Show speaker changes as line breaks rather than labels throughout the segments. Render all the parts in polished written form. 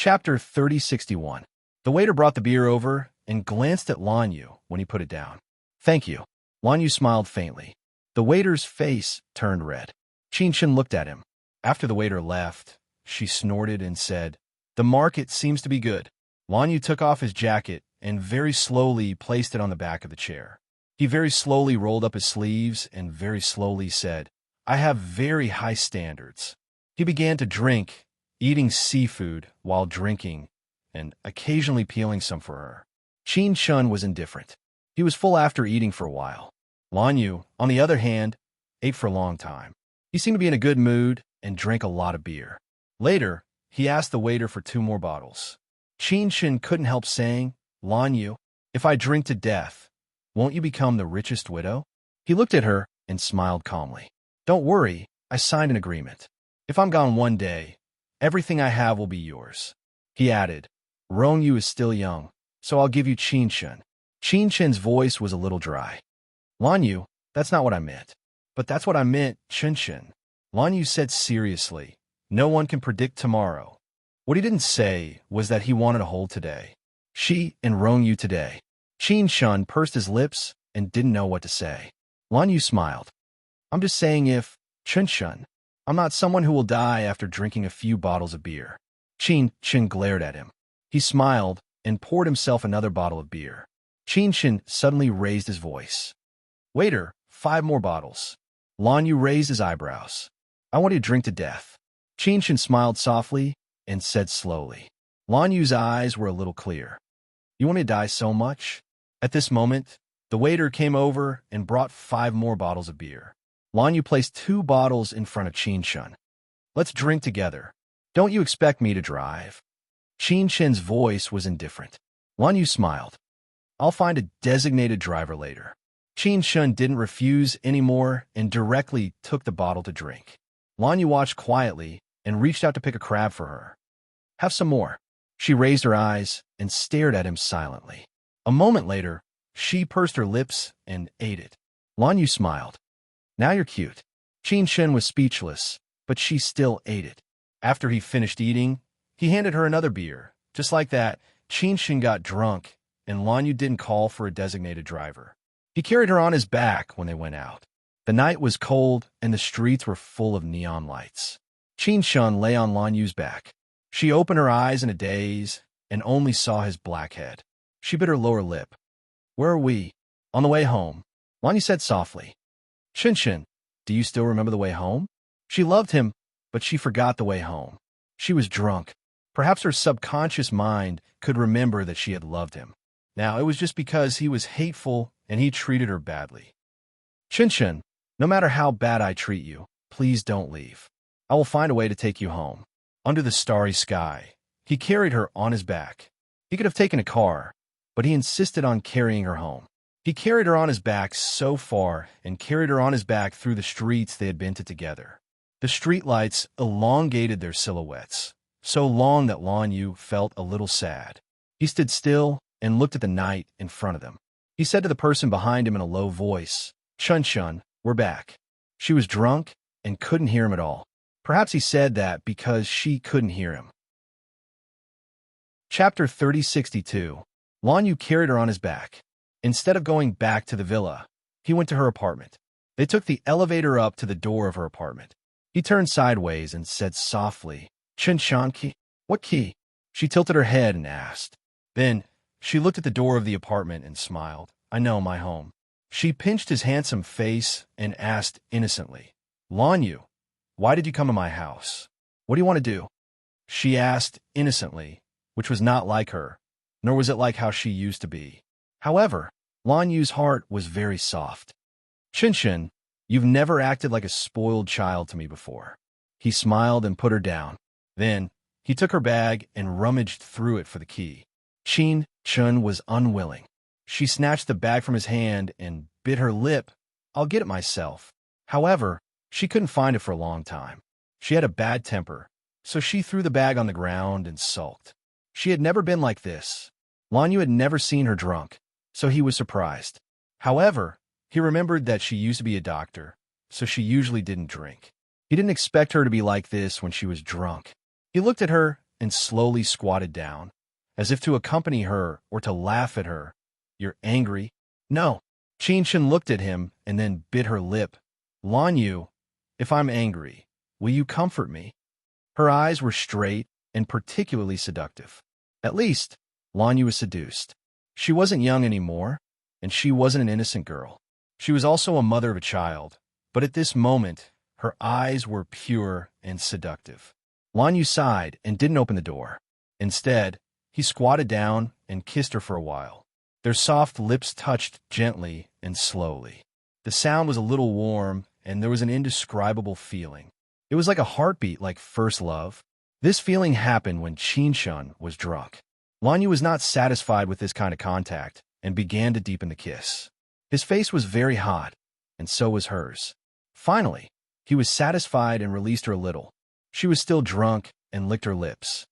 Chapter 3061. The waiter brought the beer over and glanced at Lan Yu when he put it down. "Thank you." Lan Yu smiled faintly. The waiter's face turned red. Qin looked at him. After the waiter left, she snorted and said, "The market seems to be good." Lan Yu took off his jacket and very slowly placed it on the back of the chair. He very slowly rolled up his sleeves and very slowly said, "I have very high standards." He began to drink, eating seafood while drinking, and occasionally peeling some for her. Qin was indifferent. He was full after eating for a while. Lan Yu, on the other hand, ate for a long time. He seemed to be in a good mood and drank a lot of beer. Later, he asked the waiter for 2 more bottles. Qin couldn't help saying, "Lan Yu, if I drink to death, won't you become the richest widow?" He looked at her and smiled calmly. "Don't worry, I signed an agreement. If I'm gone one day, everything I have will be yours." He added, "Yu is still young, so I'll give you Qin." Qin's voice was a little dry. "Lan Yu, that's not what I meant." "But that's what I meant, Qin." Lan Yu said seriously, "No one can predict tomorrow." What he didn't say was that he wanted to hold today. She and Yu today. Qin pursed his lips and didn't know what to say. Lan Yu smiled. "I'm just saying if, Qin, I'm not someone who will die after drinking a few bottles of beer." Qin glared at him. He smiled and poured himself another bottle of beer. Qin suddenly raised his voice. "Waiter, 5 more bottles." Lan Yu raised his eyebrows. "I want you to drink to death." Qin smiled softly and said slowly. Lan Yu's eyes were a little clear. "You want me to die so much?" At this moment, the waiter came over and brought 5 more bottles of beer. Lan Yu placed 2 bottles in front of Qin. "Let's drink together. Don't you expect me to drive?" Qin's voice was indifferent. Lan Yu smiled. "I'll find a designated driver later." Qin didn't refuse anymore and directly took the bottle to drink. Lan Yu watched quietly and reached out to pick a crab for her. "Have some more." She raised her eyes and stared at him silently. A moment later, she pursed her lips and ate it. Lan Yu smiled. "Now you're cute." Qin was speechless, but she still ate it. After he finished eating, he handed her another beer. Just like that, Qin got drunk, and Lan Yu didn't call for a designated driver. He carried her on his back when they went out. The night was cold, and the streets were full of neon lights. Qin lay on Lan Yu's back. She opened her eyes in a daze and only saw his black head. She bit her lower lip. "Where are we?" "On the way home," Lan Yu said softly. "Qin, do you still remember the way home?" She loved him, but she forgot the way home. She was drunk. Perhaps her subconscious mind could remember that she had loved him. Now, it was just because he was hateful and he treated her badly. "Qin, no matter how bad I treat you, please don't leave. I will find a way to take you home." Under the starry sky, he carried her on his back. He could have taken a car, but he insisted on carrying her home. He carried her on his back so far and carried her on his back through the streets they had been to together. The streetlights elongated their silhouettes, so long that Lan Yu felt a little sad. He stood still and looked at the night in front of them. He said to the person behind him in a low voice, "Qin, we're back." She was drunk and couldn't hear him at all. Perhaps he said that because she couldn't hear him. Chapter 3062. Lan Yu carried her on his back. Instead of going back to the villa, he went to her apartment. They took the elevator up to the door of her apartment. He turned sideways and said softly, "Qin key? What key?" She tilted her head and asked. Then, she looked at the door of the apartment and smiled. "I know, my home." She pinched his handsome face and asked innocently, "Lan Yu, why did you come to my house? What do you want to do?" She asked innocently, which was not like her, nor was it like how she used to be. However, Lan Yu's heart was very soft. "Qin, you've never acted like a spoiled child to me before." He smiled and put her down. Then, he took her bag and rummaged through it for the key. Qin was unwilling. She snatched the bag from his hand and bit her lip. "I'll get it myself." However, she couldn't find it for a long time. She had a bad temper, so she threw the bag on the ground and sulked. She had never been like this. Lan Yu had never seen her drunk, so he was surprised. However, he remembered that she used to be a doctor, so she usually didn't drink. He didn't expect her to be like this when she was drunk. He looked at her and slowly squatted down, as if to accompany her or to laugh at her. "You're angry?" "No." Qinshan looked at him and then bit her lip. "Lan Yu, if I'm angry, will you comfort me?" Her eyes were straight and particularly seductive. At least, Lan Yu was seduced. She wasn't young anymore, and she wasn't an innocent girl. She was also a mother of a child, but at this moment, her eyes were pure and seductive. Lan Yu sighed and didn't open the door. Instead, he squatted down and kissed her for a while. Their soft lips touched gently and slowly. The sound was a little warm, and there was an indescribable feeling. It was like a heartbeat, like first love. This feeling happened when Qinshan was drunk. Lan Yu was not satisfied with this kind of contact and began to deepen the kiss. His face was very hot, and so was hers. Finally, he was satisfied and released her a little. She was still drunk and licked her lips.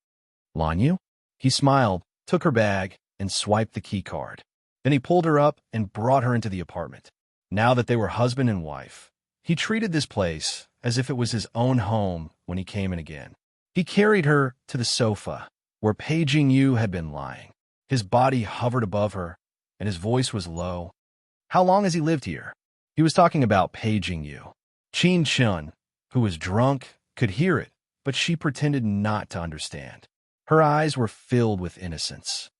"Lan Yu?" He smiled, took her bag, and swiped the key card. Then he pulled her up and brought her into the apartment. Now that they were husband and wife, he treated this place as if it was his own home when he came in again. He carried her to the sofa, where Pei Jingyu had been lying. His body hovered above her, and his voice was low. "How long has he lived here?" He was talking about Pei Jingyu. Qinshan, who was drunk, could hear it, but she pretended not to understand. Her eyes were filled with innocence.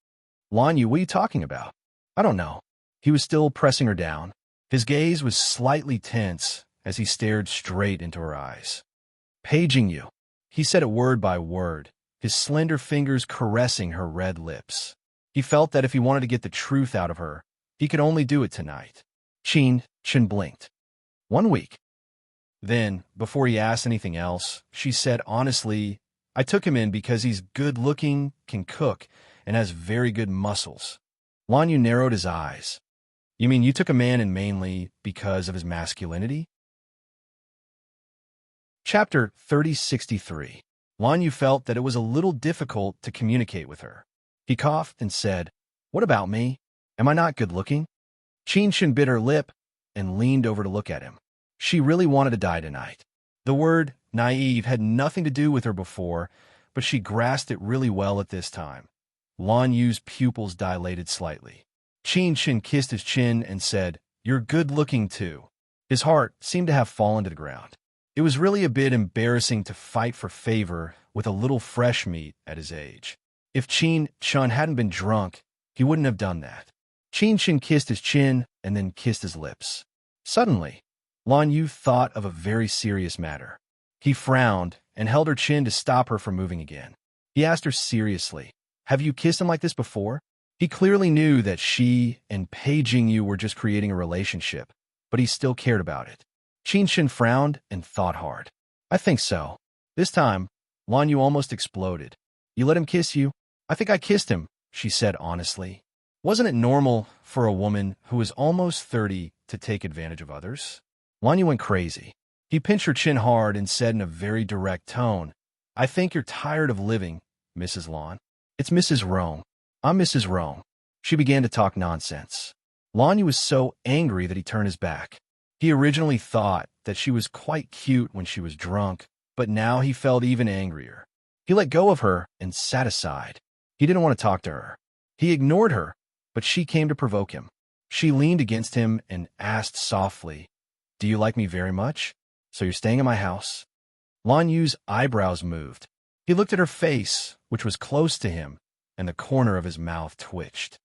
"Lan Yu, what are you talking about?" "I don't know." He was still pressing her down. His gaze was slightly tense as he stared straight into her eyes. "Pei Jingyu." He said it word by word, his slender fingers caressing her red lips. He felt that if he wanted to get the truth out of her, he could only do it tonight. Qinshan blinked. 1 week. Then, before he asked anything else, she said honestly, "I took him in because he's good-looking, can cook, and has very good muscles." Lan Yu narrowed his eyes. "You mean you took a man in mainly because of his masculinity?" Chapter 3063. Lan Yu felt that it was a little difficult to communicate with her. He coughed and said, "What about me? Am I not good-looking?" Qinshan bit her lip and leaned over to look at him. She really wanted to die tonight. The word naive had nothing to do with her before, but she grasped it really well at this time. Lan Yu's pupils dilated slightly. Qinshan kissed his chin and said, "You're good-looking too." His heart seemed to have fallen to the ground. It was really a bit embarrassing to fight for favor with a little fresh meat at his age. If Qinshan hadn't been drunk, he wouldn't have done that. Qinshan kissed his chin and then kissed his lips. Suddenly, Lan Yu thought of a very serious matter. He frowned and held her chin to stop her from moving again. He asked her seriously, "Have you kissed him like this before?" He clearly knew that she and Pei Jingyu were just creating a relationship, but he still cared about it. Qinshan frowned and thought hard. "I think so." This time, Lan Yu almost exploded. "You let him kiss you?" "I think I kissed him," she said honestly. Wasn't it normal for a woman who was almost 30 to take advantage of others? Lan Yu went crazy. He pinched her chin hard and said in a very direct tone, "I think you're tired of living, Mrs. Lan." "It's Mrs. Rome. I'm Mrs. Rome." She began to talk nonsense. Lan Yu was so angry that he turned his back. He originally thought that she was quite cute when she was drunk, but now he felt even angrier. He let go of her and sat aside. He didn't want to talk to her. He ignored her, but she came to provoke him. She leaned against him and asked softly, "Do you like me very much? So you're staying in my house?" Lan Yu's eyebrows moved. He looked at her face, which was close to him, and the corner of his mouth twitched.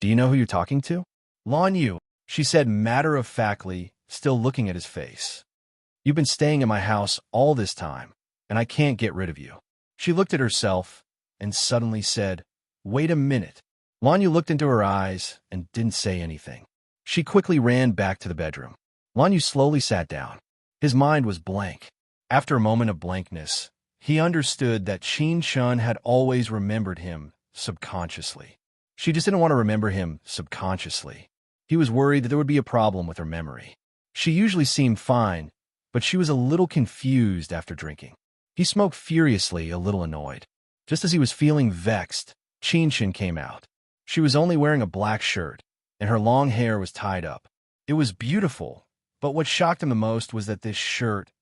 "Do you know who you're talking to?" "Lan Yu," she said matter-of-factly, still looking at his face. "You've been staying in my house all this time, and I can't get rid of you." She looked at herself and suddenly said, "Wait a minute." Lan Yu looked into her eyes and didn't say anything. She quickly ran back to the bedroom. Lan Yu slowly sat down. His mind was blank. After a moment of blankness, he understood that Qinshan had always remembered him subconsciously. She just didn't want to remember him subconsciously. He was worried that there would be a problem with her memory. She usually seemed fine, but she was a little confused after drinking. He smoked furiously, a little annoyed. Just as he was feeling vexed, Qinshan came out. She was only wearing a black shirt, and her long hair was tied up. It was beautiful, but what shocked him the most was that this shirt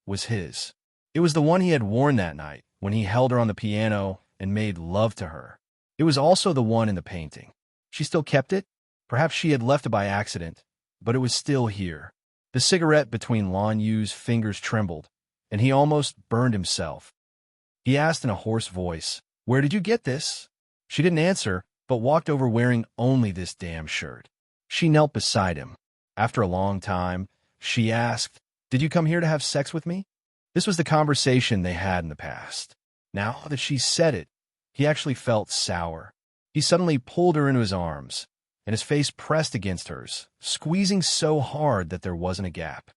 was his. It was the one he had worn that night when he held her on the piano and made love to her. It was also the one in the painting. She still kept it? Perhaps she had left it by accident, but it was still here. The cigarette between Lan Yu's fingers trembled, and he almost burned himself. He asked in a hoarse voice, "Where did you get this?" She didn't answer, but walked over wearing only this damn shirt. She knelt beside him. After a long time, she asked, "Did you come here to have sex with me?" This was the conversation they had in the past. Now that she said it, he actually felt sour. He suddenly pulled her into his arms, and his face pressed against hers, squeezing so hard that there wasn't a gap.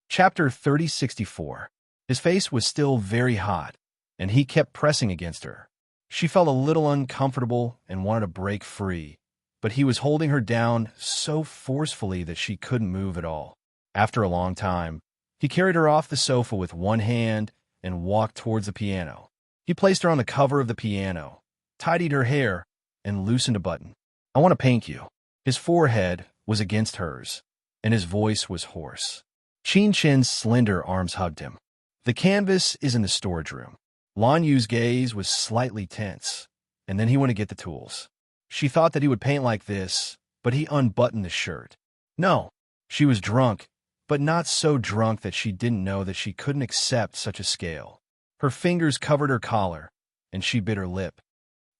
Chapter 3064. His face was still very hot, and he kept pressing against her. She felt a little uncomfortable and wanted to break free, but he was holding her down so forcefully that she couldn't move at all. After a long time, he carried her off the sofa with one hand and walked towards the piano. He placed her on the cover of the piano, tidied her hair, and loosened a button. "I want to paint you." His forehead was against hers, and his voice was hoarse. Qin Shen's slender arms hugged him. The canvas is in the storage room. Lan Yu's gaze was slightly tense, and then he went to get the tools. She thought that he would paint like this, but he unbuttoned the shirt. No, she was drunk, but not so drunk that she didn't know that she couldn't accept such a scale. Her fingers covered her collar, and she bit her lip.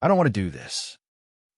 "I don't want to do this."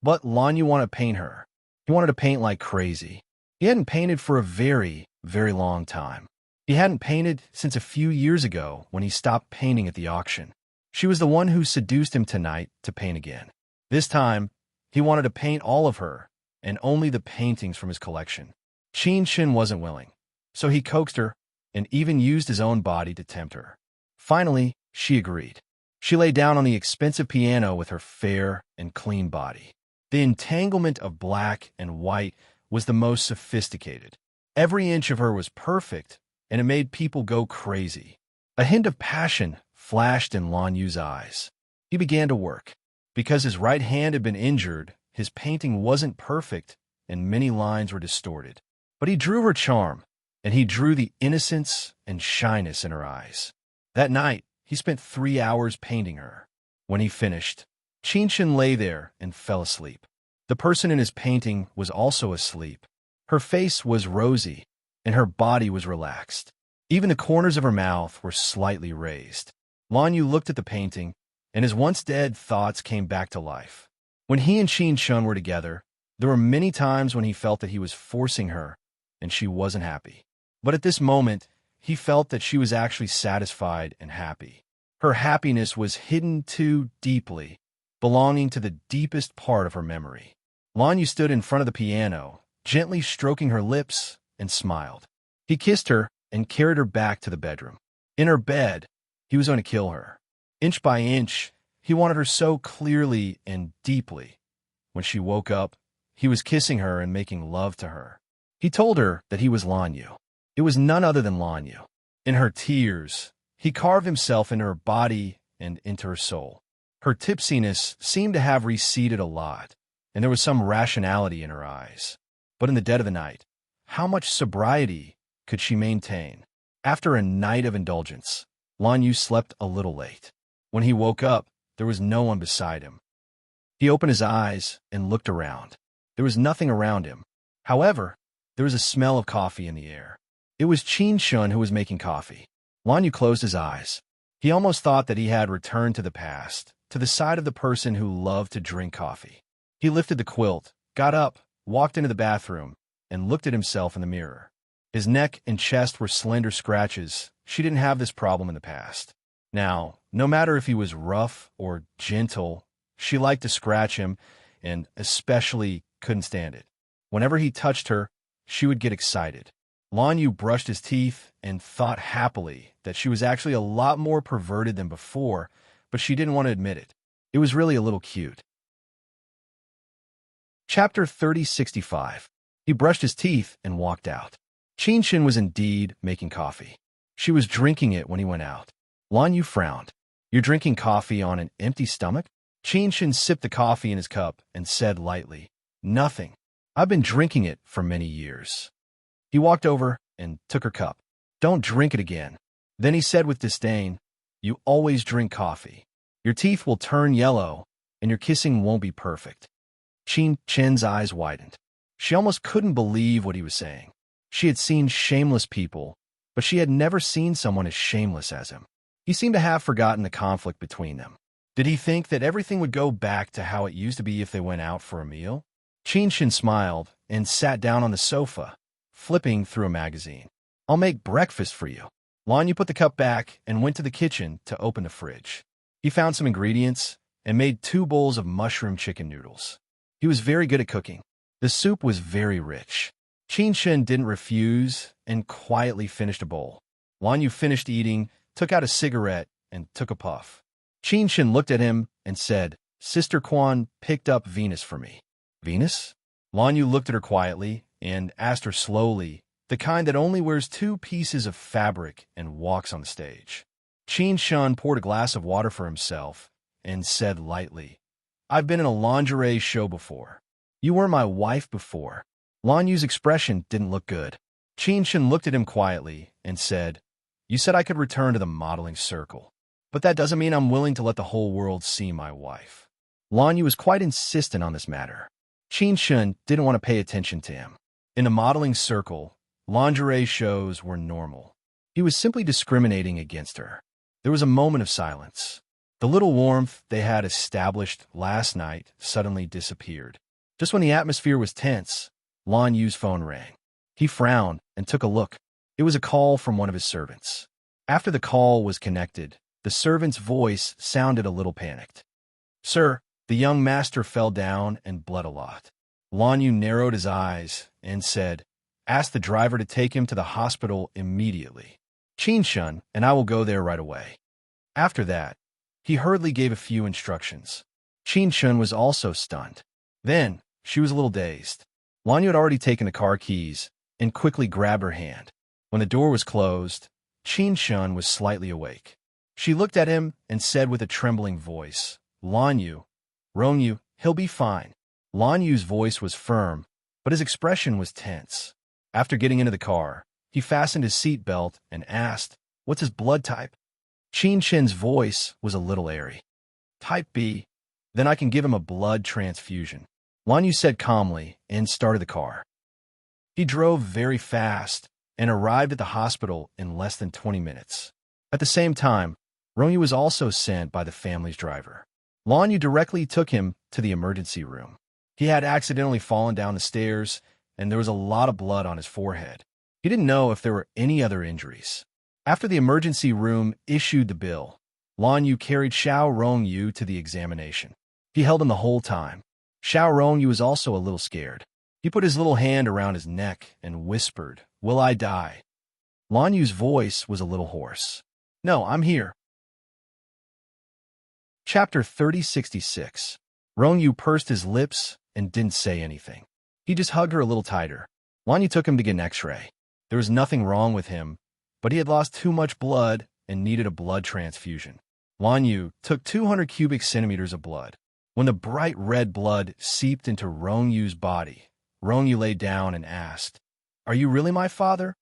But Lan Yu wanted to paint her. He wanted to paint like crazy. He hadn't painted for a very, very long time. He hadn't painted since a few years ago when he stopped painting at the auction. She was the one who seduced him tonight to paint again. This time, he wanted to paint all of her, and only the paintings from his collection. Qin Shen wasn't willing, so he coaxed her and even used his own body to tempt her. Finally, she agreed. She lay down on the expensive piano with her fair and clean body. The entanglement of black and white was the most sophisticated. Every inch of her was perfect, and it made people go crazy. A hint of passion flashed in Lan Yu's eyes. He began to work. Because his right hand had been injured, his painting wasn't perfect, and many lines were distorted. But he drew her charm, and he drew the innocence and shyness in her eyes. That night, he spent 3 hours painting her. When he finished, Qin Shen lay there and fell asleep. The person in his painting was also asleep. Her face was rosy, and her body was relaxed. Even the corners of her mouth were slightly raised. Lan Yu looked at the painting, and his once-dead thoughts came back to life. When he and Qin Shen were together, there were many times when he felt that he was forcing her, and she wasn't happy. But at this moment, he felt that she was actually satisfied and happy. Her happiness was hidden too deeply, belonging to the deepest part of her memory. Lan Yu stood in front of the piano, gently stroking her lips, and smiled. He kissed her and carried her back to the bedroom. In her bed, he was going to kill her. Inch by inch, he wanted her so clearly and deeply. When she woke up, he was kissing her and making love to her. He told her that he was Lan Yu. It was none other than Lan Yu. In her tears, he carved himself into her body and into her soul. Her tipsiness seemed to have receded a lot, and there was some rationality in her eyes. But in the dead of the night, how much sobriety could she maintain? After a night of indulgence, Lan Yu slept a little late. When he woke up, there was no one beside him. He opened his eyes and looked around. There was nothing around him. However, there was a smell of coffee in the air. It was Qin Shen who was making coffee. Lan Yu closed his eyes. He almost thought that he had returned to the past, to the side of the person who loved to drink coffee. He lifted the quilt, got up, walked into the bathroom, and looked at himself in the mirror. His neck and chest were slender scratches. She didn't have this problem in the past. Now, no matter if he was rough or gentle, she liked to scratch him and especially couldn't stand it. Whenever he touched her, she would get excited. Lan Yu brushed his teeth and thought happily that she was actually a lot more perverted than before, but she didn't want to admit it. It was really a little cute. Chapter 3065. He brushed his teeth and walked out. Qin Shen was indeed making coffee. She was drinking it when he went out. Lan Yu frowned. "You're drinking coffee on an empty stomach?" Qin Shen sipped the coffee in his cup and said lightly, "Nothing. I've been drinking it for many years." He walked over and took her cup. "Don't drink it again." Then he said with disdain, You always drink coffee. Your teeth will turn yellow, and your kissing won't be perfect. Chen's eyes widened. She almost couldn't believe what he was saying. She had seen shameless people, but she had never seen someone as shameless as him. He seemed to have forgotten the conflict between them. Did he think that everything would go back to how it used to be if they went out for a meal? Chen smiled and sat down on the sofa, flipping through a magazine. I'll make breakfast for you. Lanyu put the cup back and went to the kitchen to open the fridge. He found some ingredients and made 2 bowls of mushroom chicken noodles. He was very good at cooking. The soup was very rich. Chen didn't refuse and quietly finished a bowl. Lanyu finished eating, took out a cigarette, and took a puff. Chen looked at him and said, Sister Quan picked up Venus for me. Venus? Lanyu looked at her quietly and asked her slowly, the kind that only wears 2 pieces of fabric and walks on the stage. Chen poured a glass of water for himself and said lightly, I've been in a lingerie show before. You were my wife before. Lanyu's expression didn't look good. Chen looked at him quietly and said, You said I could return to the modeling circle, but that doesn't mean I'm willing to let the whole world see my wife. Lanyu was quite insistent on this matter. Chen didn't want to pay attention to him. In the modeling circle, lingerie shows were normal. He was simply discriminating against her. There was a moment of silence. The little warmth they had established last night suddenly disappeared. Just when the atmosphere was tense, Lanyu's phone rang. He frowned and took a look. It was a call from one of his servants. After the call was connected, the servant's voice sounded a little panicked. Sir, the young master fell down and bled a lot. Lanyu narrowed his eyes and said, Ask the driver to take him to the hospital immediately. Chen and I will go there right away. After that, he hurriedly gave a few instructions. Chen was also stunned. Then, she was a little dazed. Lanyu had already taken the car keys and quickly grabbed her hand. When the door was closed, Chen was slightly awake. She looked at him and said with a trembling voice, Lanyu, Rongyu, he'll be fine. Lanyu's voice was firm, but his expression was tense. After getting into the car, he fastened his seat belt and asked, What's his blood type? Chen's voice was a little airy. Type B. Then I can give him a blood transfusion. Lanyu said calmly and started the car. He drove very fast and arrived at the hospital in less than 20 minutes. At the same time, Rongyu was also sent by the family's driver. Lanyu directly took him to the emergency room. He had accidentally fallen down the stairs, and there was a lot of blood on his forehead. He didn't know if there were any other injuries. After the emergency room issued the bill, Lanyu carried Xiao Rongyu to the examination. He held him the whole time. Xiao Rongyu was also a little scared. He put his little hand around his neck and whispered, Will I die? Lanyu's voice was a little hoarse. No, I'm here. Chapter 3066. Rongyu pursed his lips and didn't say anything. He just hugged her a little tighter. Lanyu took him to get an x-ray. There was nothing wrong with him, but he had lost too much blood and needed a blood transfusion. Lanyu took 200 cubic centimeters of blood. When the bright red blood seeped into Rongyu's body, Rongyu lay down and asked, Are you really my father?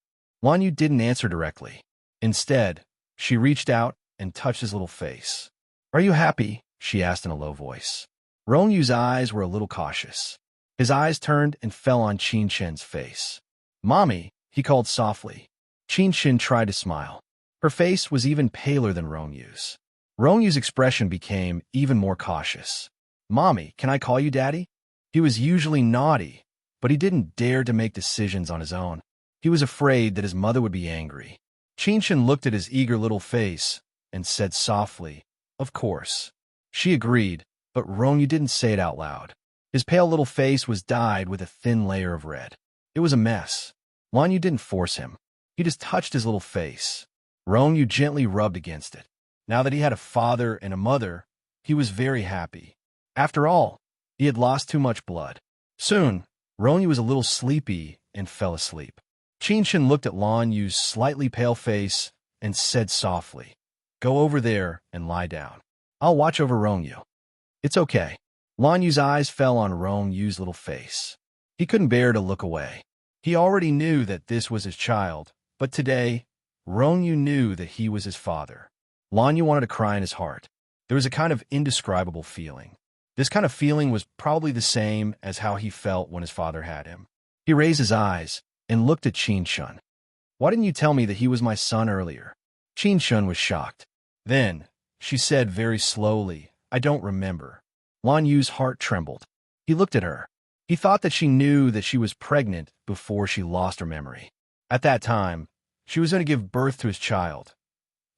Lanyu didn't answer directly. Instead, she reached out and touched his little face. Are you happy? She asked in a low voice. Rongyu's eyes were a little cautious. His eyes turned and fell on Chen's face. Mommy, he called softly. Chen tried to smile. Her face was even paler than Rongyu's. Rongyu's expression became even more cautious. Mommy, can I call you Daddy? He was usually naughty, but he didn't dare to make decisions on his own. He was afraid that his mother would be angry. Chen looked at his eager little face and said softly, Of course. She agreed, but Rongyu didn't say it out loud. His pale little face was dyed with a thin layer of red. It was a mess. Lanyu didn't force him. He just touched his little face. Rongyu gently rubbed against it. Now that he had a father and a mother, he was very happy. After all, he had lost too much blood. Soon, Rongyu was a little sleepy and fell asleep. Chen looked at Lanyu's slightly pale face and said softly, Go over there and lie down. I'll watch over Rongyu. It's okay. Lanyu's eyes fell on Rongyu's little face. He couldn't bear to look away. He already knew that this was his child, but today, Rongyu knew that he was his father. Lanyu wanted to cry in his heart. There was a kind of indescribable feeling. This kind of feeling was probably the same as how he felt when his father had him. He raised his eyes and looked at Qin Shun. Why didn't you tell me that he was my son earlier? Qin Shun was shocked. Then, she said very slowly, I don't remember. Lan Yu's heart trembled. He looked at her. He thought that she knew that she was pregnant before she lost her memory. At that time, she was going to give birth to his child.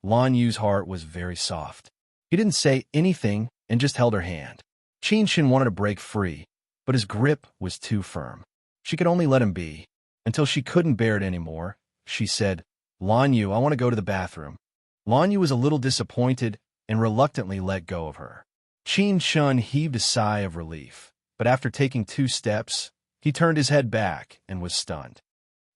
Lan Yu's heart was very soft. He didn't say anything and just held her hand. Qin Shun wanted to break free, but his grip was too firm. She could only let him be. Until she couldn't bear it anymore, she said, Lan Yu, I want to go to the bathroom. Lan Yu was a little disappointed and reluctantly let go of her. Qin Shun heaved a sigh of relief, but after taking 2 steps, he turned his head back and was stunned.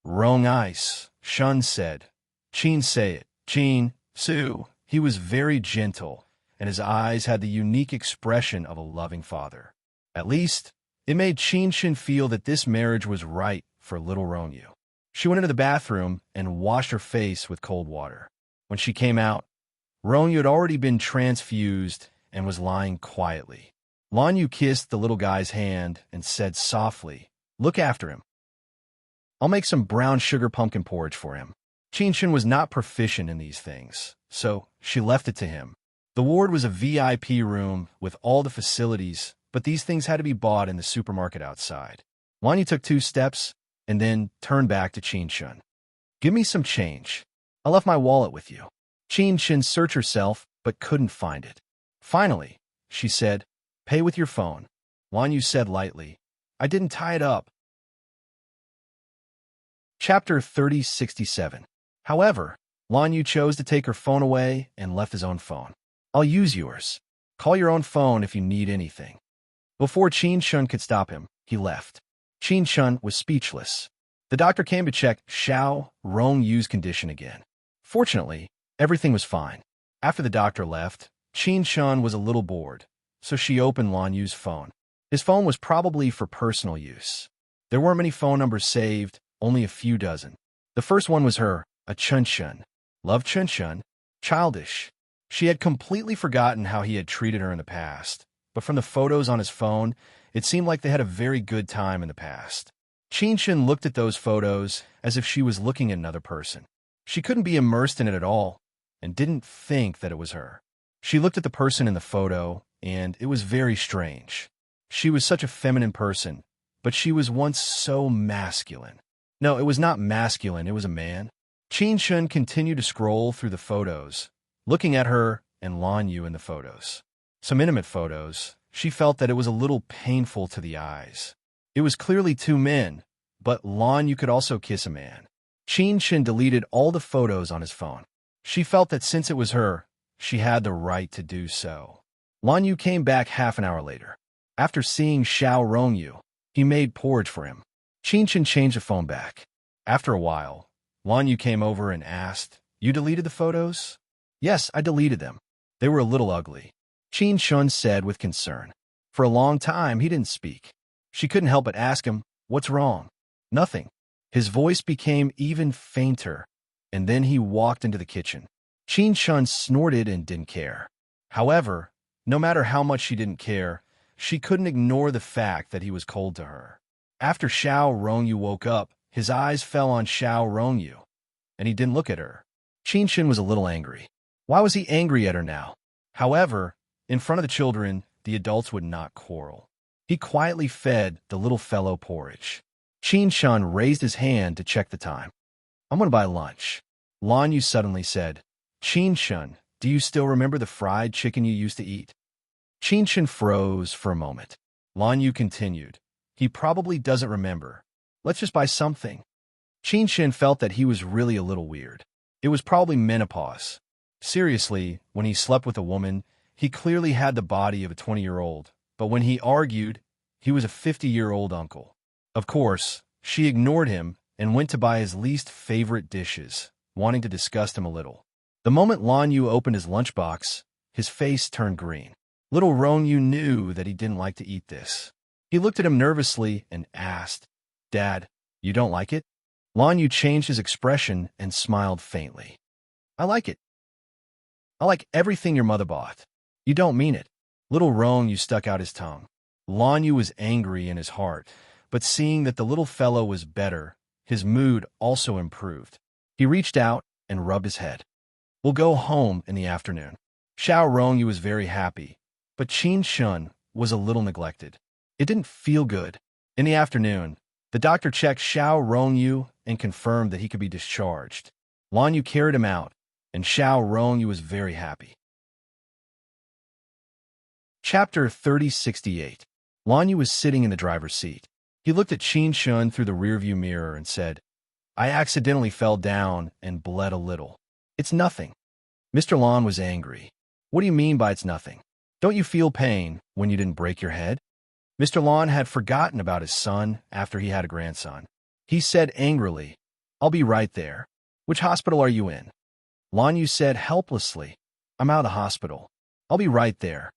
Wrong ice, Shun said. Qin say it. Qin, Su. He was very gentle, and his eyes had the unique expression of a loving father. At least, it made Qin Shun feel that this marriage was right for little Rongyu. She went into the bathroom and washed her face with cold water. When she came out, Rongyu had already been transfused and was lying quietly. Lan Yu kissed the little guy's hand and said softly, Look after him. I'll make some brown sugar pumpkin porridge for him. Qin Shun was not proficient in these things, so she left it to him. The ward was a VIP room with all the facilities, but these things had to be bought in the supermarket outside. Lan Yu took 2 steps and then turned back to Qin Shun. Give me some change. I left my wallet with you. Qin Shun searched herself, but couldn't find it. Finally, she said, Pay with your phone. Lan Yu said lightly, I didn't tie it up. Chapter 3067. However, Lan Yu chose to take her phone away and left his own phone. I'll use yours. Call your own phone if you need anything. Before Qin Shun could stop him, he left. Qin Shun was speechless. The doctor came to check Xiao Rongyu's condition again. Fortunately, everything was fine. After the doctor left, Qin Shun was a little bored, so she opened Lan Yu's phone. His phone was probably for personal use. There weren't many phone numbers saved, only a few dozen. The first one was her, a Chun Shun. Love Chun Shun? Childish. She had completely forgotten how he had treated her in the past, but from the photos on his phone, it seemed like they had a very good time in the past. Qin Shun looked at those photos as if she was looking at another person. She couldn't be immersed in it at all, and didn't think that it was her. She looked at the person in the photo, and it was very strange. She was such a feminine person, but she was once so masculine. No, it was not masculine, it was a man. Qin Shun continued to scroll through the photos, looking at her and Lan Yu in the photos. Some intimate photos. She felt that it was a little painful to the eyes. It was clearly 2 men, but Lan Yu could also kiss a man. Qin Shun deleted all the photos on his phone. She felt that since it was her, she had the right to do so. Lan Yu came back half an hour later. After seeing Xiao Rongyu, he made porridge for him. Qin Shun changed the phone back. After a while, Lan Yu came over and asked, You deleted the photos? Yes, I deleted them. They were a little ugly. Qin Shun said with concern. For a long time, he didn't speak. She couldn't help but ask him, What's wrong? Nothing. His voice became even fainter, and then he walked into the kitchen. Qin Shun snorted and didn't care. However, no matter how much she didn't care, she couldn't ignore the fact that he was cold to her. After Xiao Rongyu woke up, his eyes fell on Xiao Rongyu, and he didn't look at her. Qin Shun was a little angry. Why was he angry at her now? However, in front of the children, the adults would not quarrel. He quietly fed the little fellow porridge. Qin Shun raised his hand to check the time. I'm going to buy lunch. Lan Yu suddenly said, Qin Shun, do you still remember the fried chicken you used to eat? Qin Shun froze for a moment. Lan Yu continued, He probably doesn't remember. Let's just buy something. Qin Shun felt that he was really a little weird. It was probably menopause. Seriously, when he slept with a woman, he clearly had the body of a 20-year-old, but when he argued, he was a 50-year-old uncle. Of course, she ignored him and went to buy his least favorite dishes, wanting to disgust him a little. The moment Lan Yu opened his lunchbox, his face turned green. Little Rongyu knew that he didn't like to eat this. He looked at him nervously and asked, Dad, you don't like it? Lan Yu changed his expression and smiled faintly. I like it. I like everything your mother bought. You don't mean it. Little Rongyu stuck out his tongue. Lanyu was angry in his heart, but seeing that the little fellow was better, his mood also improved. He reached out and rubbed his head. We'll go home in the afternoon. Xiao Rongyu was very happy, but Qin Shun was a little neglected. It didn't feel good. In the afternoon, the doctor checked Xiao Rongyu and confirmed that he could be discharged. Lanyu carried him out, and Xiao Rongyu was very happy. Chapter 3068. Lanyu was sitting in the driver's seat. He looked at Qin Shun through the rearview mirror and said, I accidentally fell down and bled a little. It's nothing. Mr. Lan was angry. What do you mean by it's nothing? Don't you feel pain when you didn't break your head? Mr. Lan had forgotten about his son after he had a grandson. He said angrily, I'll be right there. Which hospital are you in? Lanyu said helplessly, I'm out of the hospital. I'll be right there.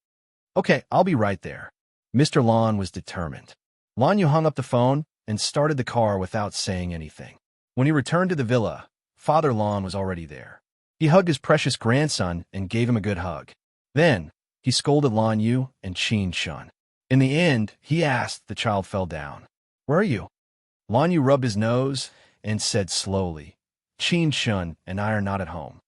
Okay, I'll be right there. Mr. Lan was determined. Lanyu hung up the phone and started the car without saying anything. When he returned to the villa, Father Lan was already there. He hugged his precious grandson and gave him a good hug. Then, he scolded Lanyu and Qin Shun. In the end, he asked the child fell down. Where are you? Lanyu rubbed his nose and said slowly, Qin Shun and I are not at home.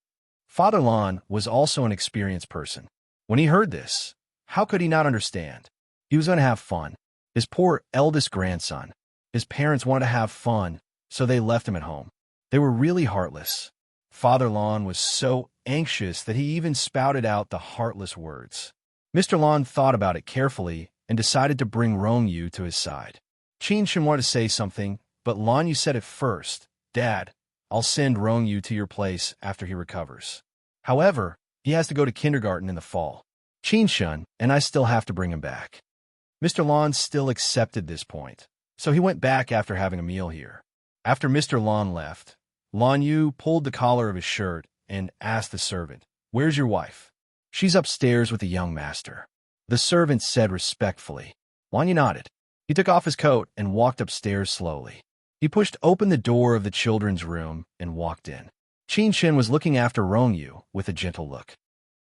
Father Lan was also an experienced person. When he heard this, how could he not understand? He was going to have fun. His poor eldest grandson. His parents wanted to have fun, so they left him at home. They were really heartless. Father Lan was so anxious that he even spouted out the heartless words. Mr. Lan thought about it carefully and decided to bring Rongyu to his side. Qin Shun wanted to say something, but Lanyu said it first. Dad, I'll send Rongyu to your place after he recovers. However, he has to go to kindergarten in the fall. Qin Shun and I still have to bring him back. Mr. Lan still accepted this point, so he went back after having a meal here. After Mr. Lan left, Lanyu pulled the collar of his shirt and asked the servant, Where's your wife? She's upstairs with the young master. The servant said respectfully. Lanyu nodded. He took off his coat and walked upstairs slowly. He pushed open the door of the children's room and walked in. Qin Shun was looking after Rongyu with a gentle look.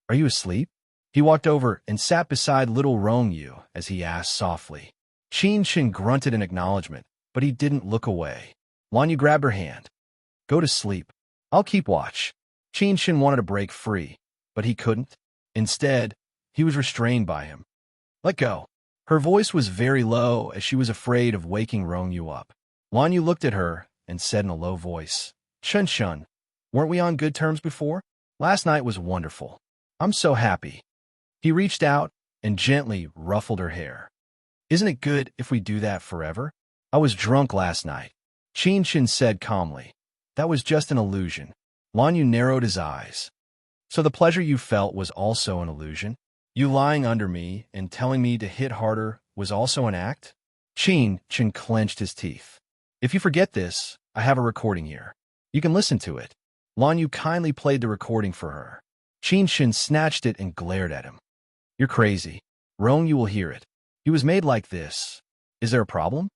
Are you asleep? He walked over and sat beside little Rongyu as he asked softly. Qin Shun grunted in acknowledgement, but he didn't look away. Lanyu grabbed her hand. Go to sleep. I'll keep watch. Qin Shun wanted to break free, but he couldn't. Instead, he was restrained by him. Let go. Her voice was very low as she was afraid of waking Rongyu up. Lanyu looked at her and said in a low voice, Shun Shun, weren't we on good terms before? Last night was wonderful. I'm so happy. He reached out and gently ruffled her hair. Isn't it good if we do that forever? I was drunk last night. Qin Shun said calmly. That was just an illusion. Lanyu narrowed his eyes. So the pleasure you felt was also an illusion? You lying under me and telling me to hit harder was also an act? Qin Shun clenched his teeth. If you forget this, I have a recording here. You can listen to it. Lanyu kindly played the recording for her. Qin Shun snatched it and glared at him. You're crazy. Rongyu will hear it. He was made like this. Is there a problem?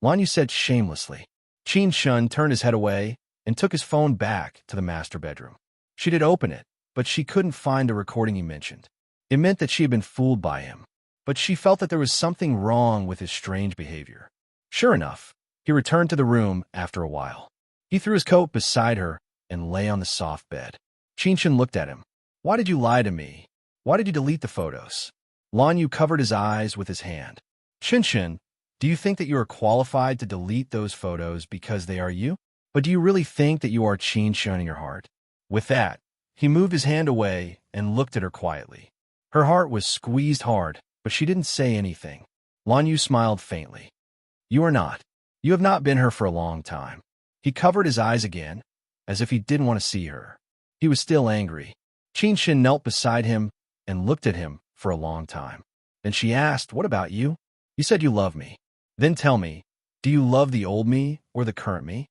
Lanyu said shamelessly. Qin Shun turned his head away and took his phone back to the master bedroom. She did open it, but she couldn't find the recording he mentioned. It meant that she had been fooled by him, but she felt that there was something wrong with his strange behavior. Sure enough, he returned to the room after a while. He threw his coat beside her and lay on the soft bed. Qin Shun looked at him. Why did you lie to me? Why did you delete the photos? Lanyu covered his eyes with his hand. Qin Shun, do you think that you are qualified to delete those photos because they are you? But do you really think that you are Qin Shun in your heart? With that, he moved his hand away and looked at her quietly. Her heart was squeezed hard, but she didn't say anything. Lanyu smiled faintly. You are not. You have not been her for a long time. He covered his eyes again, as if he didn't want to see her. He was still angry. Qin Shun knelt beside him and looked at him for a long time. Then she asked, What about you? You said you love me. Then tell me, do you love the old me or the current me?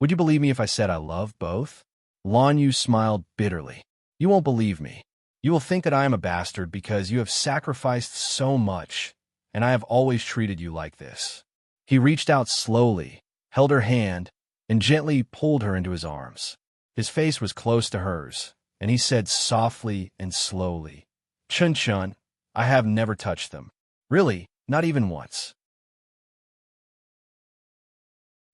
Would you believe me if I said I love both? Lanyu smiled bitterly. You won't believe me. You will think that I am a bastard because you have sacrificed so much, and I have always treated you like this. He reached out slowly, held her hand, and gently pulled her into his arms. His face was close to hers, and he said softly and slowly, "Chun Chun, I have never touched them. Really, not even once."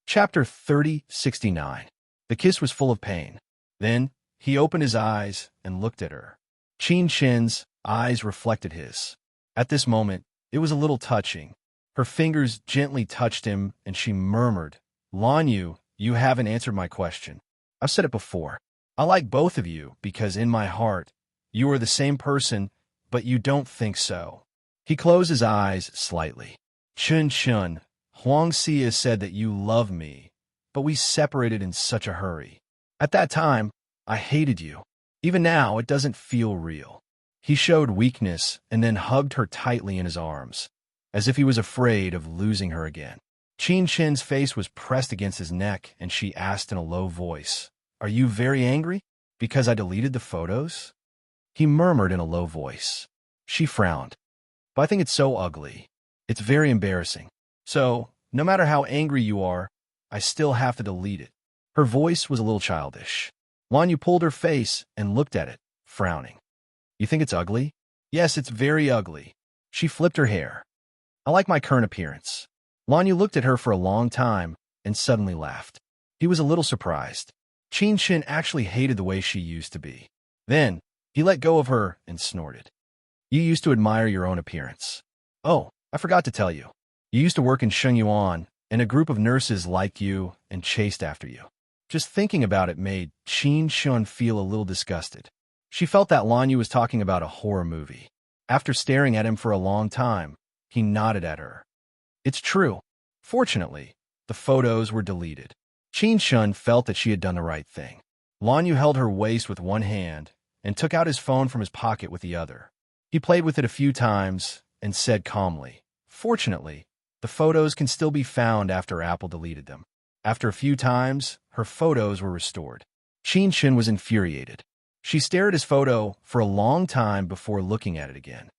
Chapter 3069. The kiss was full of pain. Then, he opened his eyes and looked at her. Qin Shin's eyes reflected his. At this moment, it was a little touching. Her fingers gently touched him, and she murmured, "Lan Yu, you haven't answered my question. I've said it before. I like both of you because in my heart, you are the same person, but you don't think so." He closed his eyes slightly. "Chun Chun, Huang Xia said that you love me, but we separated in such a hurry. At that time, I hated you. Even now, it doesn't feel real." He showed weakness and then hugged her tightly in his arms, as if he was afraid of losing her again. Qin Shin's face was pressed against his neck, and she asked in a low voice, "Are you very angry because I deleted the photos?" He murmured in a low voice. She frowned. "But I think it's so ugly. It's very embarrassing. So, no matter how angry you are, I still have to delete it." Her voice was a little childish. Lan Yu pulled her face and looked at it, frowning. "You think it's ugly?" "Yes, it's very ugly." She flipped her hair. "I like my current appearance." Lan Yu looked at her for a long time and suddenly laughed. He was a little surprised. Qin Shin actually hated the way she used to be. Then, he let go of her and snorted. "You used to admire your own appearance. Oh, I forgot to tell you. You used to work in Shengyuan, and a group of nurses liked you and chased after you." Just thinking about it made Qin Shin feel a little disgusted. She felt that Lan Yu was talking about a horror movie. After staring at him for a long time, he nodded at her. "It's true. Fortunately, the photos were deleted." Qin Shin felt that she had done the right thing. Lan Yu held her waist with one hand and took out his phone from his pocket with the other. He played with it a few times and said calmly, "Fortunately, the photos can still be found after Apple deleted them." After a few times, her photos were restored. Qin Shin was infuriated. She stared at his photo for a long time before looking at it again.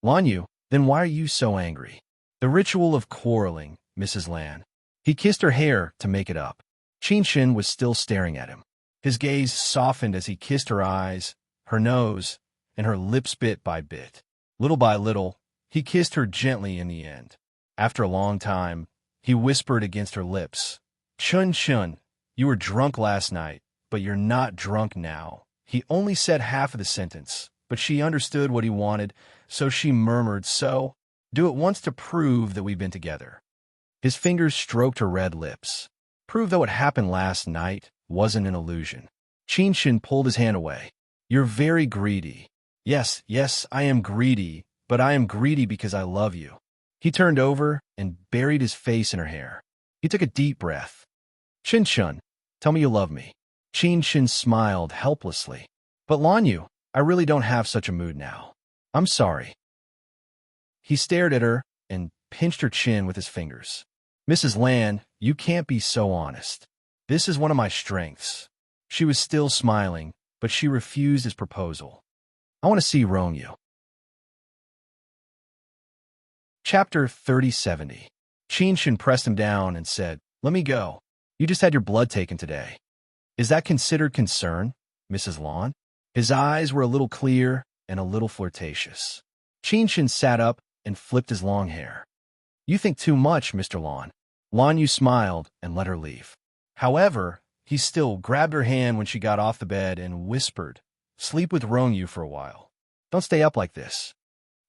"Lan Yu, then why are you so angry?" "The ritual of quarreling, Mrs. Lan." He kissed her hair to make it up. Qin Shin was still staring at him. His gaze softened as he kissed her eyes, her nose, and her lips bit by bit. Little by little, he kissed her gently in the end. After a long time, he whispered against her lips, "Chun Chun, you were drunk last night, but you're not drunk now." He only said half of the sentence, but she understood what he wanted, so she murmured, "So, do it once to prove that we've been together." His fingers stroked her red lips. "Prove that what happened last night wasn't an illusion." Qin Shin pulled his hand away. "You're very greedy." Yes, I am greedy, but I am greedy because I love you." He turned over and buried his face in her hair. He took a deep breath. "Qin Shin, tell me you love me." Qin Shin smiled helplessly. "But Lan Yu, I really don't have such a mood now. I'm sorry." He stared at her and pinched her chin with his fingers. "Mrs. Lan, you can't be so honest. This is one of my strengths." She was still smiling, but she refused his proposal. "I want to see Yu." Chapter 3070. Qin Shin pressed him down and said, "Let me go. You just had your blood taken today. Is that considered concern, Mrs. Lan?" His eyes were a little clear and a little flirtatious. Qin Shin sat up and flipped his long hair. "You think too much, Mr. Lan." Lan Yu smiled and let her leave. However, he still grabbed her hand when she got off the bed and whispered, "Sleep with Yu for a while. Don't stay up like this."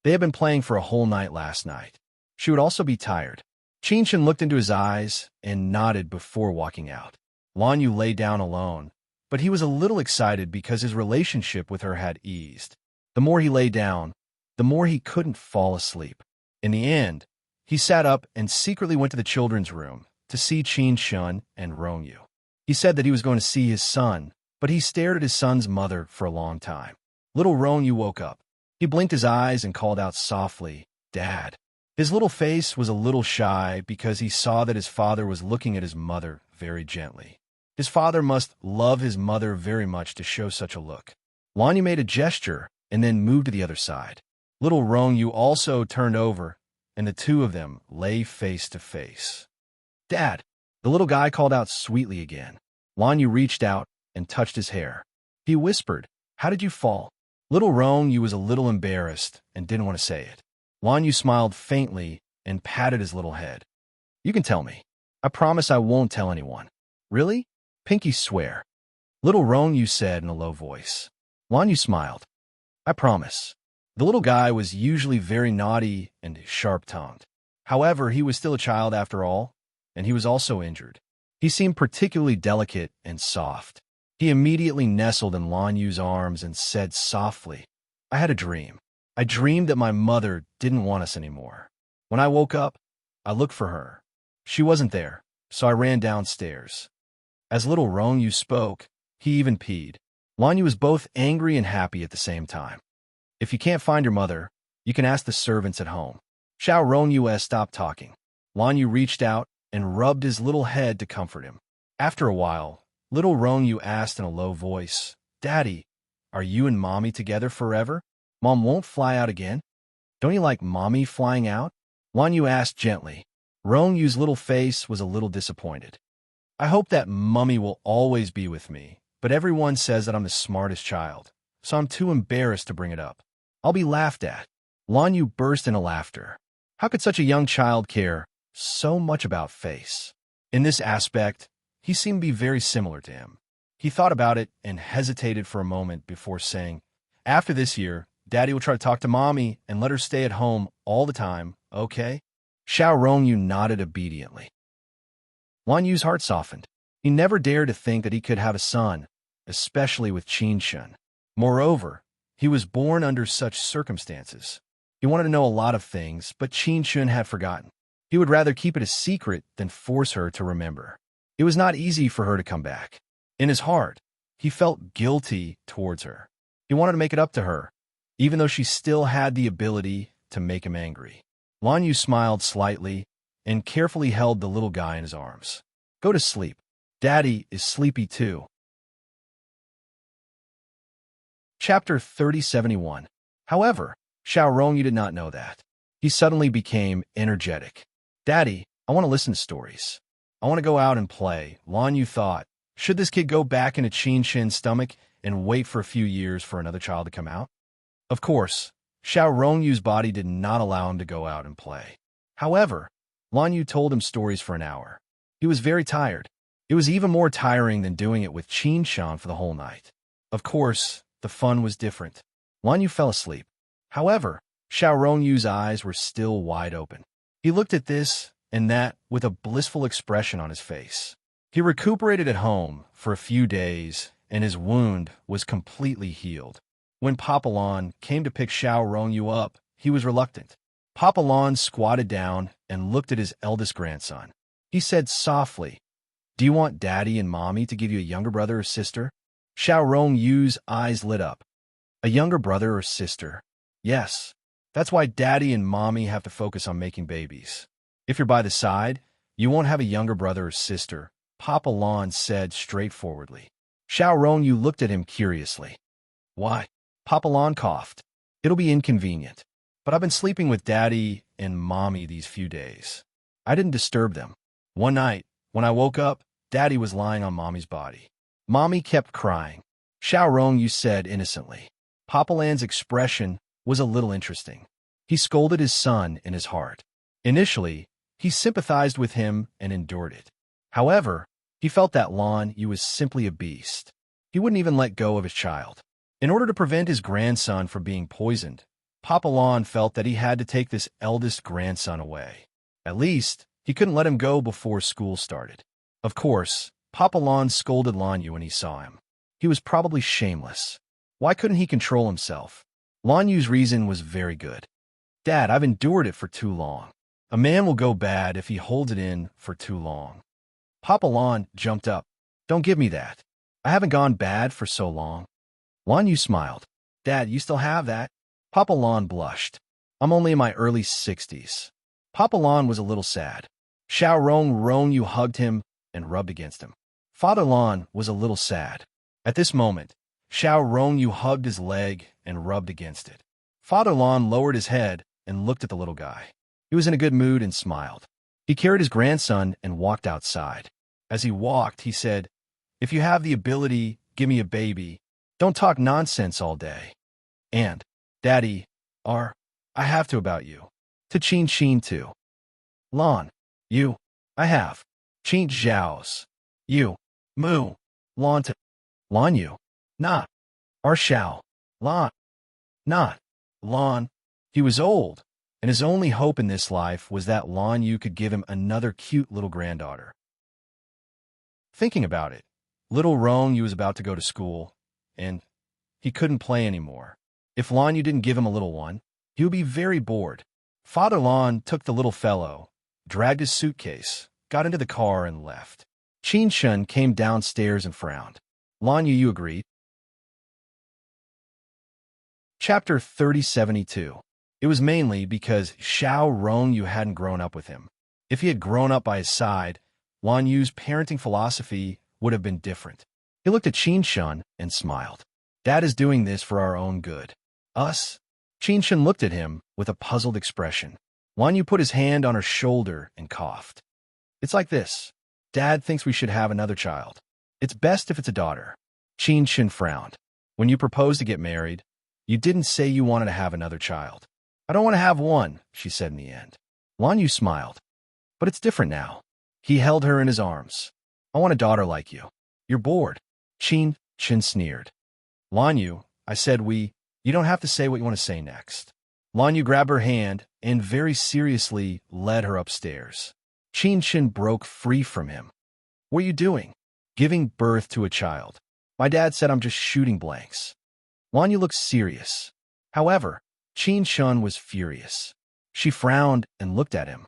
They had been playing for a whole night last night. She would also be tired. Qin Shin looked into his eyes and nodded before walking out. Lan Yu lay down alone, but he was a little excited because his relationship with her had eased. The more he lay down, the more he couldn't fall asleep. In the end, he sat up and secretly went to the children's room to see Qin Shin and Yu. He said that he was going to see his son, but he stared at his son's mother for a long time. Little Yu woke up. He blinked his eyes and called out softly, "Dad." His little face was a little shy because he saw that his father was looking at his mother very gently. His father must love his mother very much to show such a look. Lan Yu made a gesture and then moved to the other side. Little Yu also turned over, and the two of them lay face to face. "Dad," the little guy called out sweetly again. Lan Yu reached out and touched his hair. He whispered, How did you fall? Little Rong Yu was a little embarrassed and didn't want to say it. Lan Yu smiled faintly and patted his little head. You can tell me. I promise I won't tell anyone. Really? Pinky swear. Little Rong Yu said in a low voice. Lan Yu smiled. I promise. The little guy was usually very naughty and sharp-tongued. However, he was still a child after all, and he was also injured. He seemed particularly delicate and soft. He immediately nestled in Lan Yu's arms and said softly, I had a dream. I dreamed that my mother didn't want us anymore. When I woke up, I looked for her. She wasn't there, so I ran downstairs. As little Rong Yu spoke, he even peed. Lan Yu was both angry and happy at the same time. If you can't find your mother, you can ask the servants at home. Xiao Rongyu stopped talking. Lan Yu reached out and rubbed his little head to comfort him. After a while, little Rongyu asked in a low voice, Daddy, are you and Mommy together forever? Mom won't fly out again? Don't you like Mommy flying out? Lan Yu asked gently. Rongyu's little face was a little disappointed. I hope that Mummy will always be with me, but everyone says that I'm the smartest child, so I'm too embarrassed to bring it up. I'll be laughed at. Lan Yu burst into laughter. How could such a young child care so much about face? In this aspect, he seemed to be very similar to him. He thought about it and hesitated for a moment before saying, After this year, Daddy will try to talk to Mommy and let her stay at home all the time, okay? Xiao Rongyu nodded obediently. Lan Yu's heart softened. He never dared to think that he could have a son, especially with Qin Shun. Moreover, he was born under such circumstances. He wanted to know a lot of things, but Qin Shun had forgotten. He would rather keep it a secret than force her to remember. It was not easy for her to come back. In his heart, he felt guilty towards her. He wanted to make it up to her, even though she still had the ability to make him angry. Lan Yu smiled slightly and carefully held the little guy in his arms. Go to sleep. Daddy is sleepy too. Chapter 3071. However, Xiao Rongyu did not know that. He suddenly became energetic. Daddy, I want to listen to stories. I want to go out and play. Lan Yu thought, should this kid go back into Qin Shin's stomach and wait for a few years for another child to come out? Of course, Xiao Rongyu's body did not allow him to go out and play. However, Lan Yu told him stories for an hour. He was very tired. It was even more tiring than doing it with Qin Shan for the whole night. Of course, the fun was different. Lan Yu fell asleep. However, Xiao Rongyu's eyes were still wide open. He looked at this and that with a blissful expression on his face. He recuperated at home for a few days, and his wound was completely healed. When Papa Lan came to pick Xiao Rongyu up, he was reluctant. Papa Lan squatted down and looked at his eldest grandson. He said softly, Do you want Daddy and Mommy to give you a younger brother or sister? Xiao Rongyu's eyes lit up. A younger brother or sister? Yes. That's why Daddy and Mommy have to focus on making babies. If you're by the side, you won't have a younger brother or sister, Papa Lan said straightforwardly. Xiao Rongyu looked at him curiously. Why? Papa Lan coughed. It'll be inconvenient, but I've been sleeping with Daddy and Mommy these few days. I didn't disturb them. One night, when I woke up, Daddy was lying on Mommy's body. Mommy kept crying. Xiao Rongyu said innocently. Papa Lan's expression was a little interesting. He scolded his son in his heart. Initially, he sympathized with him and endured it. However, he felt that Lan Yu was simply a beast. He wouldn't even let go of his child. In order to prevent his grandson from being poisoned, Papa Lan felt that he had to take this eldest grandson away. At least, he couldn't let him go before school started. Of course, Papa Lan scolded Lan Yu when he saw him. He was probably shameless. Why couldn't he control himself? Lan Yu's reason was very good. Dad, I've endured it for too long. A man will go bad if he holds it in for too long. Papa Lan jumped up. Don't give me that. I haven't gone bad for so long. Lan Yu smiled. Dad, you still have that? Papa Lan blushed. I'm only in my early 60s. Papa Lan was a little sad. Xiao Rongyu hugged him and rubbed against him. Father Lan was a little sad. At this moment, Xiao Rongyu hugged his leg and rubbed against it. Father Lan lowered his head and looked at the little guy. He was in a good mood and smiled. He carried his grandson and walked outside. As he walked, he said, If you have the ability, give me a baby, Don't talk nonsense all day. And, Daddy, I have to about you. To Chin too. Lon, you, I have. Chin Zhao's. You, Moo, Lon to. Lon you, not. Shao, Lon, not. Lon. He was old, and his only hope in this life was that Lon Yu could give him another cute little granddaughter. Thinking about it, little Rong Yu was about to go to school, and he couldn't play anymore. If Lon Yu didn't give him a little one, he would be very bored. Father Lon took the little fellow, dragged his suitcase, got into the car, and left. Qin Shun came downstairs and frowned. Lon Yu, you agreed? Chapter 3072. It was mainly because Xiao Rong Yu hadn't grown up with him. If he had grown up by his side, Lon Yu's parenting philosophy would have been different. He looked at Qin Shun and smiled. Dad is doing this for our own good. Us? Qin Shun looked at him with a puzzled expression. Lon Yu put his hand on her shoulder and coughed. It's like this. Dad thinks we should have another child. It's best if it's a daughter. Qin Shun frowned. When you proposed to get married, you didn't say you wanted to have another child. I don't want to have one, she said in the end. Lon Yu smiled. But it's different now. He held her in his arms. I want a daughter like you. You're bored. Qin Shun sneered. Lon Yu, I said you don't have to say what you want to say next. Lon Yu grabbed her hand and very seriously led her upstairs. Qin Shun broke free from him. What are you doing? Giving birth to a child. My dad said I'm just shooting blanks. Lon Yu looked serious. However, Qin Shun was furious. She frowned and looked at him.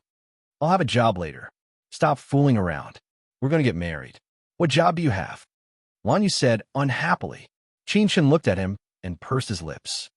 I'll have a job later. Stop fooling around. We're going to get married. What job do you have? Lon Yu said unhappily. Qin Shun looked at him and pursed his lips.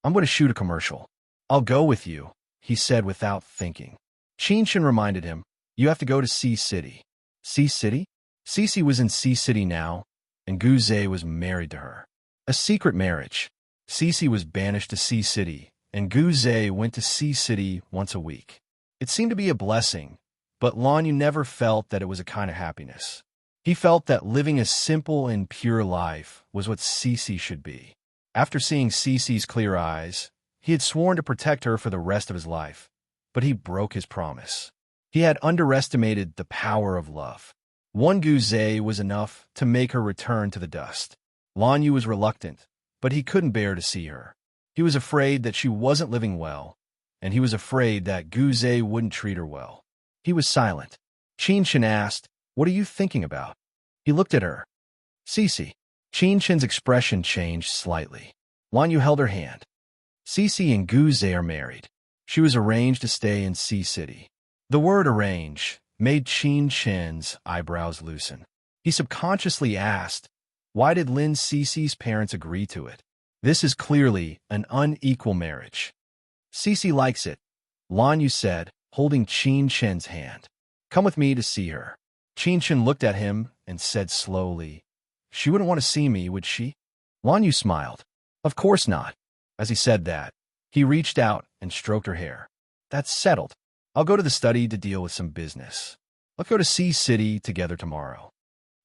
I'm going to shoot a commercial. I'll go with you, he said without thinking. Qin Shun reminded him, you have to go to Sea City. Sea City? Cece was in Sea City now, and Gu Zhe was married to her. A secret marriage. Cece was banished to Sea City, and Gu Zhe went to Sea City once a week. It seemed to be a blessing, but Lon Yu never felt that it was a kind of happiness. He felt that living a simple and pure life was what Cece should be. After seeing Cece's clear eyes, he had sworn to protect her for the rest of his life, but he broke his promise. He had underestimated the power of love. One Gu Zhe was enough to make her return to the dust. Lon Yu was reluctant, but he couldn't bear to see her. He was afraid that she wasn't living well, and he was afraid that Gu Zhe wouldn't treat her well. He was silent. Qin Shun asked, what are you thinking about? He looked at her. Cece. Qin Shun's expression changed slightly. Lon Yu held her hand. Cece and Gu Zhe are married. She was arranged to stay in Sea City. The word arrange made Qin Shun's eyebrows loosen. He subconsciously asked, why did Lin Cece's parents agree to it? This is clearly an unequal marriage. Cece likes it, Lon Yu said, holding Qin Shun's hand. Come with me to see her. Qin Shun looked at him and said slowly, she wouldn't want to see me, would she? Lon Yu smiled. Of course not. As he said that, he reached out and stroked her hair. That's settled. I'll go to the study to deal with some business. Let's go to Sea City together tomorrow.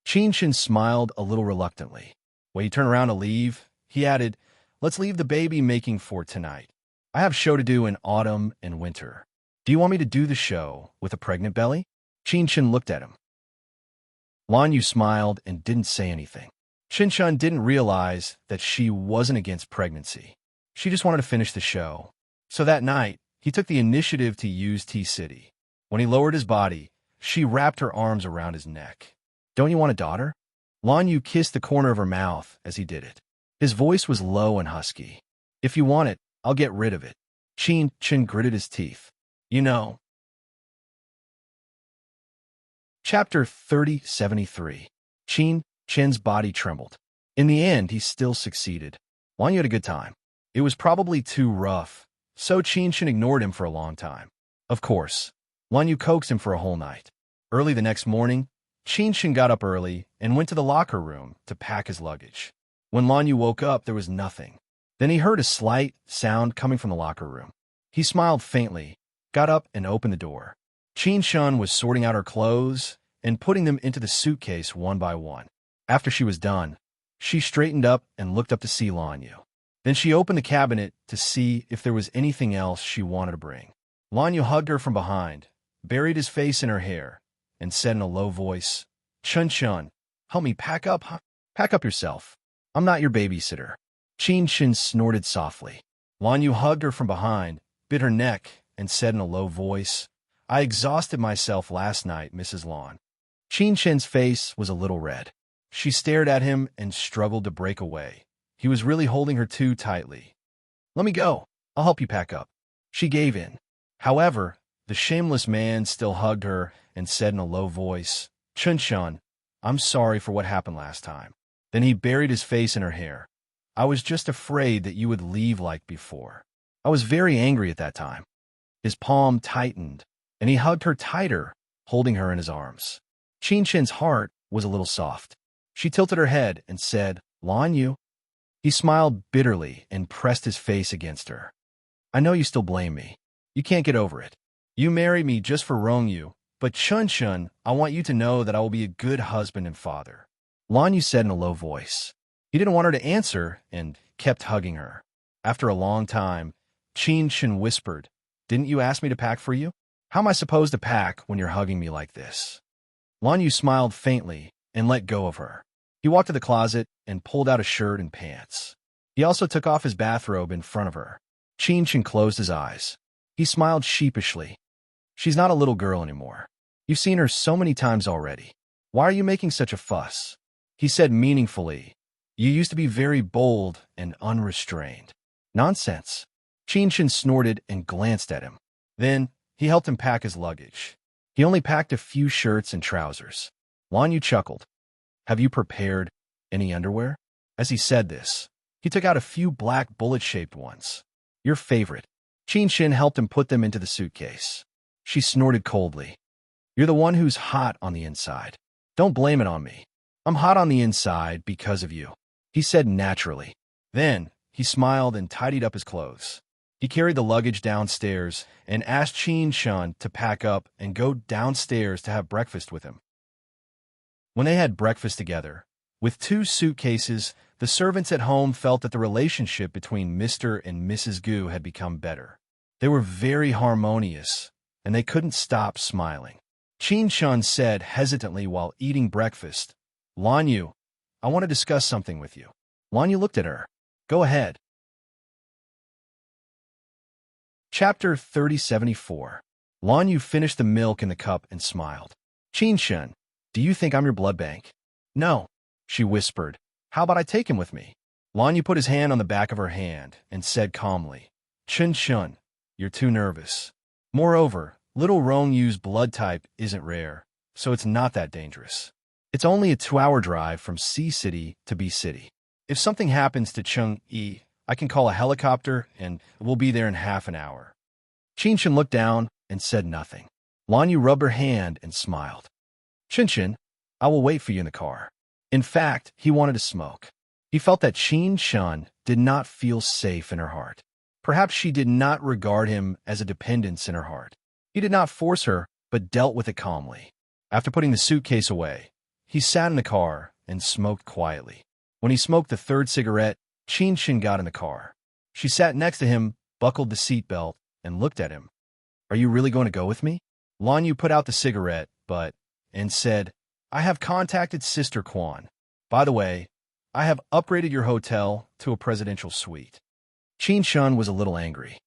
Qin Shun smiled a little reluctantly. When he turned around to leave, he added, let's leave the baby making for tonight. I have a show to do in autumn and winter. Do you want me to do the show with a pregnant belly? Qin Shun looked at him. Lon Yu smiled and didn't say anything. Qin Shun didn't realize that she wasn't against pregnancy. She just wanted to finish the show. So that night, he took the initiative to use T-City. When he lowered his body, she wrapped her arms around his neck. Don't you want a daughter? Lon Yu kissed the corner of her mouth as he did it. His voice was low and husky. If you want it, I'll get rid of it. Qin Shun gritted his teeth. You know. Chapter 3073. Qin Shun's body trembled. In the end, he still succeeded. Lon Yu had a good time. It was probably too rough, so Qin Shun ignored him for a long time. Of course, Lon Yu coaxed him for a whole night. Early the next morning, Qin Shun got up early and went to the locker room to pack his luggage. When Lon Yu woke up, there was nothing. Then he heard a slight sound coming from the locker room. He smiled faintly, got up and opened the door. Qin Shun was sorting out her clothes and putting them into the suitcase one by one. After she was done, She straightened up and looked up to see Lan Yu. Then she opened the cabinet to see if there was anything else she wanted to bring. Lan Yu hugged her from behind, buried his face in her hair, and said in a low voice, "Chun Chun, help me pack up, huh? Pack up yourself. I'm not your babysitter." Chin Chin snorted softly. Lan Yu hugged her from behind, bit her neck, and said in a low voice, "I exhausted myself last night, Mrs. Lan." Chin Chin's face was a little red. She stared at him and struggled to break away. He was really holding her too tightly. "Let me go. I'll help you pack up." She gave in. However, the shameless man still hugged her and said in a low voice, "Chun Chun, I'm sorry for what happened last time." Then he buried his face in her hair. "I was just afraid that you would leave like before. I was very angry at that time." His palm tightened, and he hugged her tighter, holding her in his arms. Chin Chin's heart was a little soft. She tilted her head and said, "Lan Yu." He smiled bitterly and pressed his face against her. "I know you still blame me. You can't get over it. You married me just for Rong Yu, but Chun Chun, I want you to know that I will be a good husband and father." Lan Yu said in a low voice. He didn't want her to answer and kept hugging her. After a long time, Chin Chin whispered, "Didn't you ask me to pack for you? How am I supposed to pack when you're hugging me like this?" Lan Yu smiled faintly and let go of her. He walked to the closet and pulled out a shirt and pants. He also took off his bathrobe in front of her. Chin Chin closed his eyes. He smiled sheepishly. "She's not a little girl anymore. You've seen her so many times already. Why are you making such a fuss?" He said meaningfully, "You used to be very bold and unrestrained." "Nonsense." Chin Chin snorted and glanced at him. Then he helped him pack his luggage. He only packed a few shirts and trousers. Lan Yu chuckled. "Have you prepared any underwear?" As he said this, he took out a few black bullet-shaped ones. "Your favorite." Chin Chin helped him put them into the suitcase. She snorted coldly. "You're the one who's hot on the inside. Don't blame it on me. I'm hot on the inside because of you," he said naturally. Then he smiled and tidied up his clothes. He carried the luggage downstairs and asked Chin Chin to pack up and go downstairs to have breakfast with him. When they had breakfast together, with 2 suitcases, the servants at home felt that the relationship between Mr. and Mrs. Gu had become better. They were very harmonious, and they couldn't stop smiling. Chin Chin said hesitantly while eating breakfast, "Lan Yu, I want to discuss something with you." Lan Yu looked at her. "Go ahead." Chapter 3074. Lan Yu finished the milk in the cup and smiled. "Chin Chin, do you think I'm your blood bank?" "No," she whispered. "How about I take him with me?" Lan Yu put his hand on the back of her hand and said calmly, "Chin Chin, you're too nervous. Moreover, little Rong Yu's blood type isn't rare, so it's not that dangerous. It's only a 2-hour drive from C City to B City. If something happens to Chung Yi, I can call a helicopter and we'll be there in half an hour." Chin Chin looked down and said nothing. Lan Yu rubbed her hand and smiled. "Chin Chin, I will wait for you in the car." In fact, he wanted to smoke. He felt that Chin Chin did not feel safe in her heart. Perhaps she did not regard him as a dependence in her heart. He did not force her, but dealt with it calmly. After putting the suitcase away, he sat in the car and smoked quietly. When he smoked the 3rd cigarette, Chin Chin got in the car. She sat next to him, buckled the seatbelt, and looked at him. "Are you really going to go with me?" Lan Yu put out the cigarette, and said, "I have contacted Sister Quan. By the way, I have upgraded your hotel to a presidential suite." Chin Chin was a little angry.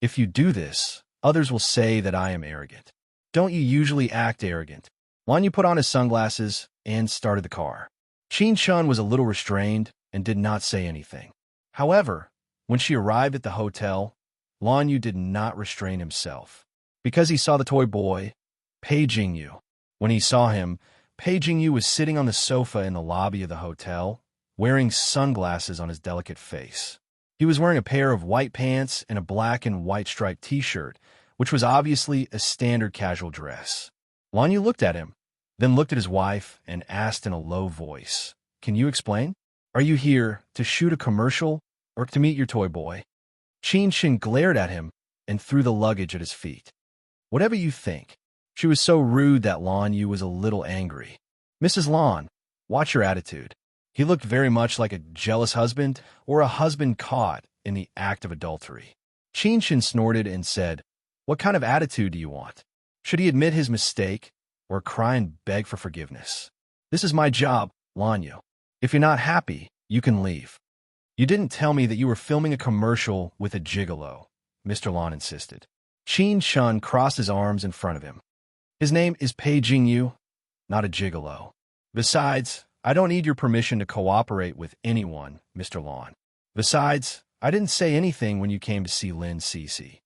"If you do this, others will say that I am arrogant. Don't you usually act arrogant?" Lan Yu put on his sunglasses and started the car. Chin Chin was a little restrained and did not say anything. However, when she arrived at the hotel, Lan Yu did not restrain himself, because he saw the toy boy, Pei Jingyu. When he saw him, Pei Jingyu was sitting on the sofa in the lobby of the hotel, wearing sunglasses on his delicate face. He was wearing a pair of white pants and a black and white striped t-shirt, which was obviously a standard casual dress. Lan Yu looked at him, then looked at his wife and asked in a low voice, "Can you explain? Are you here to shoot a commercial or to meet your toy boy?" Chin Chin glared at him and threw the luggage at his feet. "Whatever you think." She was so rude that Lan Yu was a little angry. "Mrs. Lan, watch your attitude. He looked very much like a jealous husband or a husband caught in the act of adultery. Shin snorted and said, "What kind of attitude do you want? Should he admit his mistake or cry and beg for forgiveness? This is my job, Lanyu. If you're not happy, you can leave." "You didn't tell me that you were filming a commercial with a gigolo," Mr. Lon insisted. Qin Shun crossed his arms in front of him. "His name is Pei Jingyu, not a gigolo. Besides, I don't need your permission to cooperate with anyone, Mr. Lon. Besides, I didn't say anything when you came to see Lin Cece.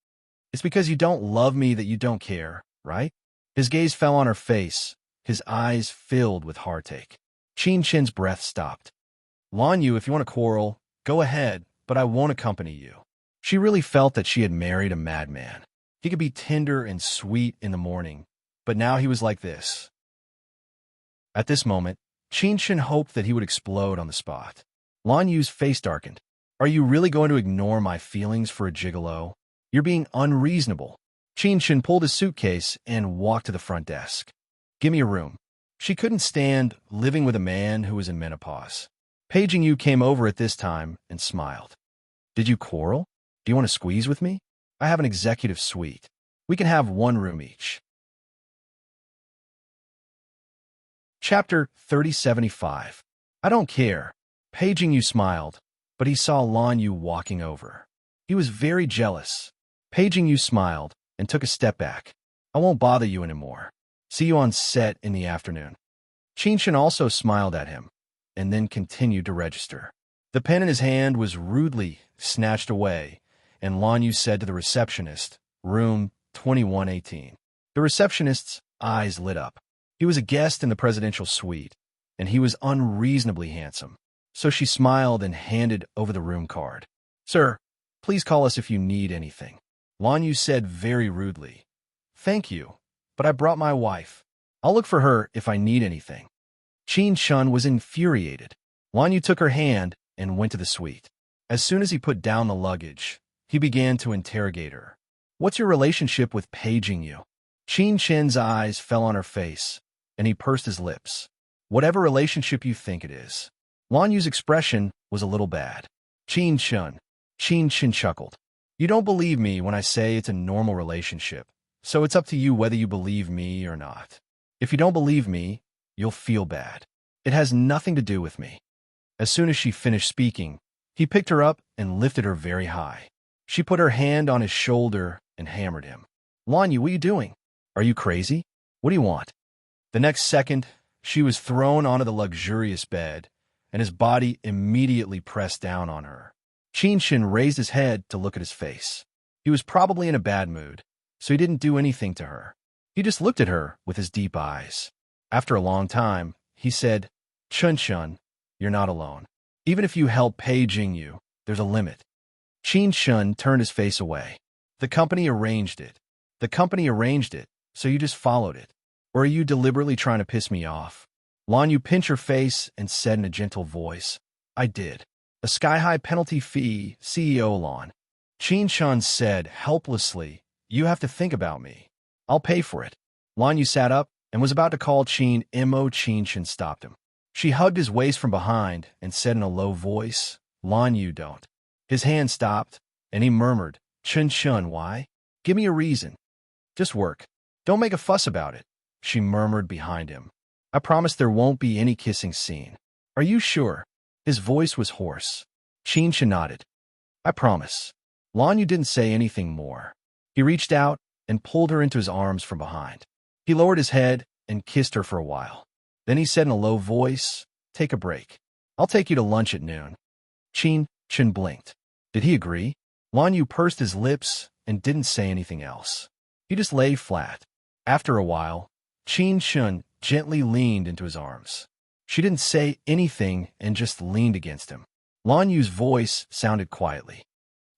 It's because you don't love me that you don't care, right?" His gaze fell on her face, his eyes filled with heartache. Qin Shin's breath stopped. "Lanyu, if you want to quarrel, go ahead, but I won't accompany you." She really felt that she had married a madman. He could be tender and sweet in the morning, but now he was like this. At this moment, Qin Shin hoped that he would explode on the spot. Lanyu's face darkened. "Are you really going to ignore my feelings for a gigolo? You're being unreasonable." Qin Shin pulled his suitcase and walked to the front desk. "Give me a room." She couldn't stand living with a man who was in menopause. Pei Jingyu came over at this time and smiled. "Did you quarrel? Do you want to squeeze with me? I have an executive suite. We can have one room each." Chapter 3075. "I don't care." Pei Jingyu smiled, but he saw Lanyu walking over. He was very jealous. Pei Jingyu smiled and took a step back. "I won't bother you anymore. See you on set in the afternoon." Qin Shin also smiled at him, and then continued to register. The pen in his hand was rudely snatched away, and Lanyu said to the receptionist, "Room 2118. The receptionist's eyes lit up. He was a guest in the presidential suite, and he was unreasonably handsome. So she smiled and handed over the room card. "Sir, please call us if you need anything." Lanyu said very rudely, "Thank you, but I brought my wife. I'll look for her if I need anything." Qin Shun was infuriated. Lanyu took her hand and went to the suite. As soon as he put down the luggage, he began to interrogate her. "What's your relationship with Pei Jingyu?" Qin Shin's eyes fell on her face, and he pursed his lips. "Whatever relationship you think it is." Lanyu's expression was a little bad. Qin Shin chuckled. "You don't believe me when I say it's a normal relationship, so it's up to you whether you believe me or not. If you don't believe me, you'll feel bad. It has nothing to do with me." As soon as she finished speaking, he picked her up and lifted her very high. She put her hand on his shoulder and hammered him. "Lanyu, what are you doing? Are you crazy? What do you want?" The next second, she was thrown onto the luxurious bed, and his body immediately pressed down on her. Qin Shin raised his head to look at his face. He was probably in a bad mood, so he didn't do anything to her. He just looked at her with his deep eyes. After a long time, he said, "Chun Shun, you're not alone. Even if you help Pei Jingyu, there's a limit." Qin Shun turned his face away. The company arranged it. So you just followed it. Or are you deliberately trying to piss me off?" Lanyu pinched her face and said in a gentle voice, "I did. A sky-high penalty fee, CEO Lon." Qin Shun said helplessly, "You have to think about me. I'll pay for it." Lanyu sat up and was about to call Qin Shin stopped him. She hugged his waist from behind and said in a low voice, "Lanyu, don't." His hand stopped, and he murmured, "Chun Shun, why? Give me a reason. Just work. Don't make a fuss about it," she murmured behind him. "I promise there won't be any kissing scene." "Are you sure?" His voice was hoarse. Qin Shin nodded. "I promise." Lanyu didn't say anything more. He reached out and pulled her into his arms from behind. He lowered his head and kissed her for a while. Then he said in a low voice, "Take a break. I'll take you to lunch at noon." Qin Shin blinked. Did he agree? Lanyu pursed his lips and didn't say anything else. He just lay flat. After a while, Qin Shun gently leaned into his arms. She didn't say anything and just leaned against him. Lanyu's voice sounded quietly.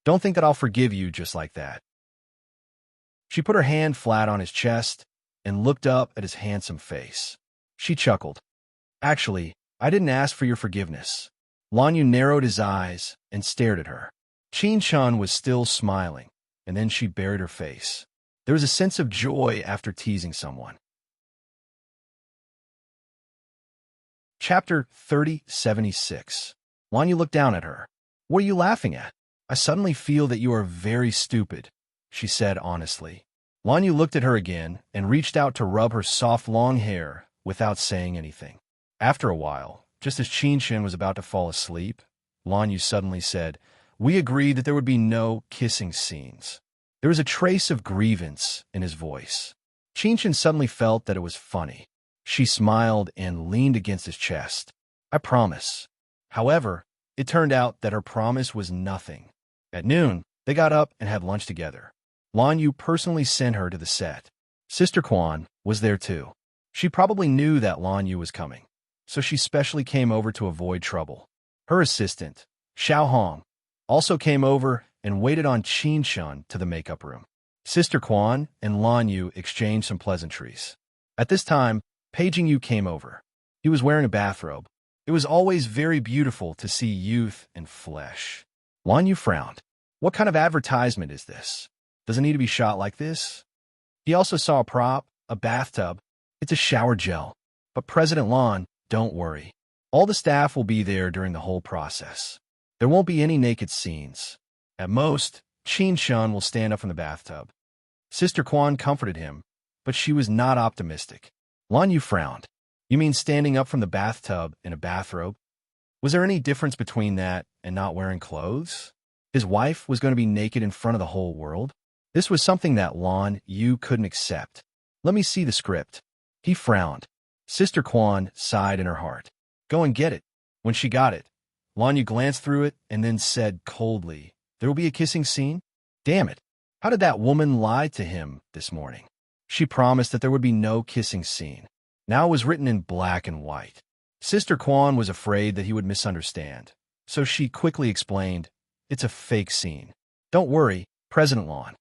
"Don't think that I'll forgive you just like that." She put her hand flat on his chest and looked up at his handsome face. She chuckled. "Actually, I didn't ask for your forgiveness." Lanyu narrowed his eyes and stared at her. Qin Shun was still smiling, and then she buried her face. There was a sense of joy after teasing someone. Chapter 3076. Lanyu looked down at her. What are you laughing at? I suddenly feel that you are very stupid, she said honestly. Lanyu looked at her again and reached out to rub her soft long hair without saying anything. After a while, just as Qinshin was about to fall asleep, Lanyu suddenly said, "We agreed that there would be no kissing scenes." There was a trace of grievance in his voice. Qinshin suddenly felt that it was funny. She smiled and leaned against his chest. "I promise." However, it turned out that her promise was nothing. At noon, they got up and had lunch together. Lanyu personally sent her to the set. Sister Quan was there too. She probably knew that Lanyu was coming, so she specially came over to avoid trouble. Her assistant, Xiao Hong, also came over and waited on Qinshin to the makeup room. Sister Quan and Lanyu exchanged some pleasantries. At this time, Paging Yu came over. He was wearing a bathrobe. It was always very beautiful to see youth and flesh. Lanyu frowned. What kind of advertisement is this? Does it need to be shot like this? He also saw a prop, a bathtub. It's a shower gel. But President Lan, don't worry. All the staff will be there during the whole process. There won't be any naked scenes. At most, Qinshin will stand up from the bathtub. Sister Quan comforted him, but she was not optimistic. Lanyu frowned. You mean standing up from the bathtub in a bathrobe? Was there any difference between that and not wearing clothes? His wife was going to be naked in front of the whole world? This was something that Lan Yu couldn't accept. Let me see the script. He frowned. Sister Quan sighed in her heart. Go and get it. When she got it, Lan Yu glanced through it and then said coldly, There will be a kissing scene? Damn it. How did that woman lie to him this morning? She promised that there would be no kissing scene. Now it was written in black and white. Sister Quan was afraid that he would misunderstand, so she quickly explained, It's a fake scene. Don't worry, President Lan.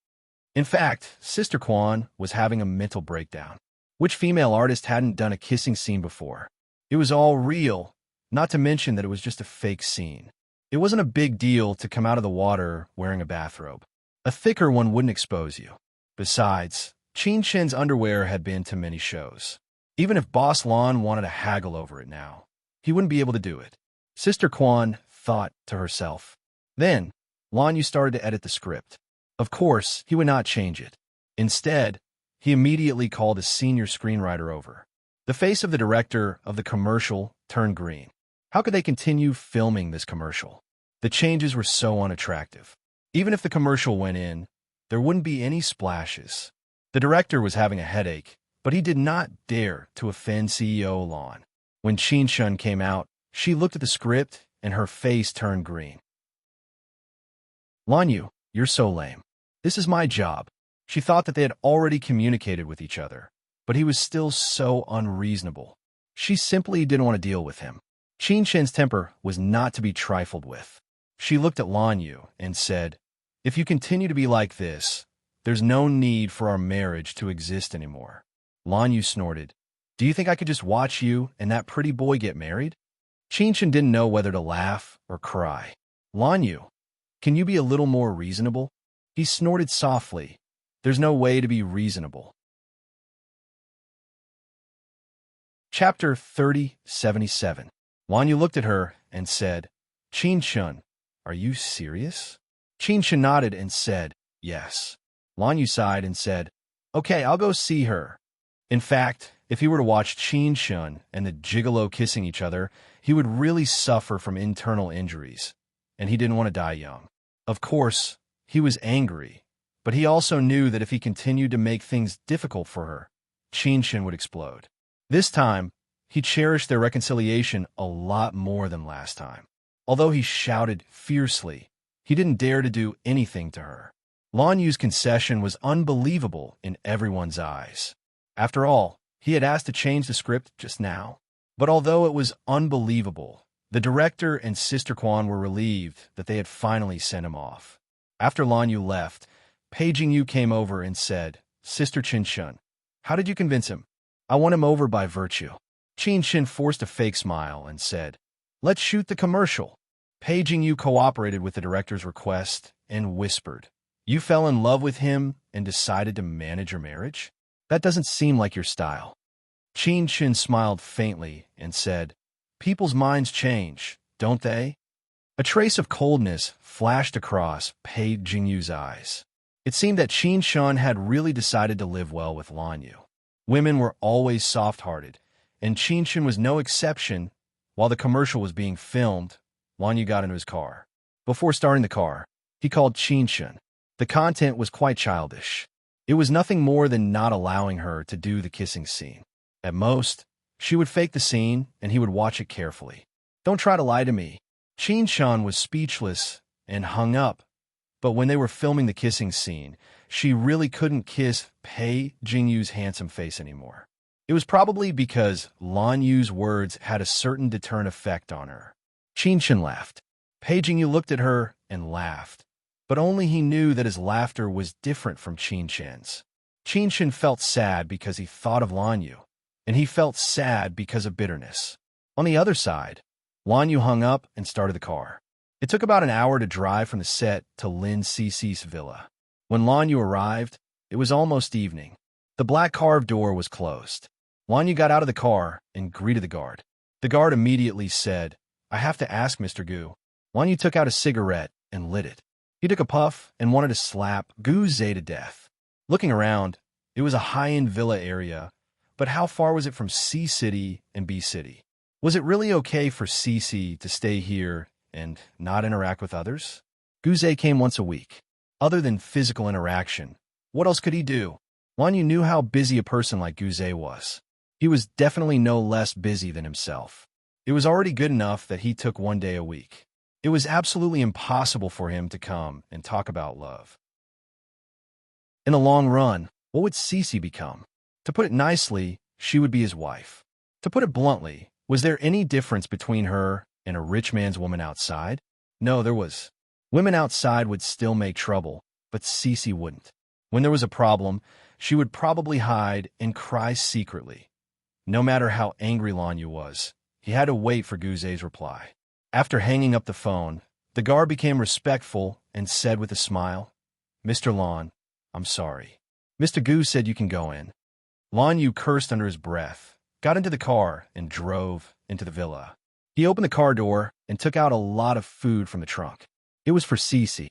In fact, Sister Quan was having a mental breakdown. Which female artist hadn't done a kissing scene before? It was all real, not to mention that it was just a fake scene. It wasn't a big deal to come out of the water wearing a bathrobe. A thicker one wouldn't expose you. Besides, Qinshin's underwear had been to many shows. Even if Boss Lan wanted to haggle over it now, he wouldn't be able to do it. Sister Quan thought to herself. Then, Lanyu started to edit the script. Of course, he would not change it. Instead, he immediately called his senior screenwriter over. The face of the director of the commercial turned green. How could they continue filming this commercial? The changes were so unattractive. Even if the commercial went in, there wouldn't be any splashes. The director was having a headache, but he did not dare to offend CEO Lan. When Qinshin came out, she looked at the script and her face turned green. Lanyu, you're so lame. This is my job. She thought that they had already communicated with each other, but he was still so unreasonable. She simply didn't want to deal with him. Qinshin's temper was not to be trifled with. She looked at Lanyu and said, If you continue to be like this, there's no need for our marriage to exist anymore. Lanyu snorted. Do you think I could just watch you and that pretty boy get married? Qinshin didn't know whether to laugh or cry. Lanyu, can you be a little more reasonable? He snorted softly. There's no way to be reasonable. Chapter 3077. Lanyu looked at her and said, Qinshin, are you serious? Qinshin nodded and said, yes. Lanyu sighed and said, okay, I'll go see her. In fact, if he were to watch Qinshin and the gigolo kissing each other, he would really suffer from internal injuries, and he didn't want to die young. Of course, he was angry, but he also knew that if he continued to make things difficult for her, Qinshin would explode. This time, he cherished their reconciliation a lot more than last time. Although he shouted fiercely, he didn't dare to do anything to her. Lanyu's concession was unbelievable in everyone's eyes. After all, he had asked to change the script just now. But although it was unbelievable, the director and Sister Quan were relieved that they had finally sent him off. After Lanyu left, Paging Yu came over and said, Sister Qinshin, how did you convince him? I won him over by virtue. Qinshin forced a fake smile and said, let's shoot the commercial. Paging Yu cooperated with the director's request and whispered, you fell in love with him and decided to manage your marriage? That doesn't seem like your style. Qinshin smiled faintly and said, People's minds change, don't they? A trace of coldness flashed across Pei Jingyu's eyes. It seemed that Qin Shun had really decided to live well with Lan Yu. Women were always soft-hearted, and Qin Shun was no exception. While the commercial was being filmed, Lan Yu got into his car. Before starting the car, he called Qin Shun. The content was quite childish. It was nothing more than not allowing her to do the kissing scene. At most, she would fake the scene, and he would watch it carefully. Don't try to lie to me. Qin Shun was speechless and hung up. But when they were filming the kissing scene, she really couldn't kiss Pei Jingyu's handsome face anymore. It was probably because Lan Yu's words had a certain deterrent effect on her. Qin Shun laughed. Pei Jingyu looked at her and laughed. But only he knew that his laughter was different from Qin Shun's. Qin Shun felt sad because he thought of Lan Yu, and he felt sad because of bitterness. On the other side, Lan Yu hung up and started the car. It took about an hour to drive from the set to Lin Cici's villa. When Lan Yu arrived, it was almost evening. The black carved door was closed. Lan Yu got out of the car and greeted the guard. The guard immediately said, "I have to ask, Mr. Gu." Lan Yu took out a cigarette and lit it. He took a puff and wanted to slap Gu Zhe to death. Looking around, it was a high-end villa area, but how far was it from C City and B City? Was it really okay for Cici to stay here and not interact with others? Gu Zhe came once a week. Other than physical interaction, what else could he do? Lan Yu knew how busy a person like Gu Zhe was. He was definitely no less busy than himself. It was already good enough that he took one day a week. It was absolutely impossible for him to come and talk about love. In the long run, what would Cici become? To put it nicely, she would be his wife. To put it bluntly, was there any difference between her and a rich man's woman outside? No, there was. Women outside would still make trouble, but Cici wouldn't. When there was a problem, she would probably hide and cry secretly. No matter how angry Lan Yu was, he had to wait for Gu Zhe's reply. After hanging up the phone, the guard became respectful and said with a smile, "Mr. Lan, I'm sorry. Mr. Gu said you can go in." Lan Yu cursed under his breath, got into the car, and drove into the villa. He opened the car door and took out a lot of food from the trunk. It was for Cici.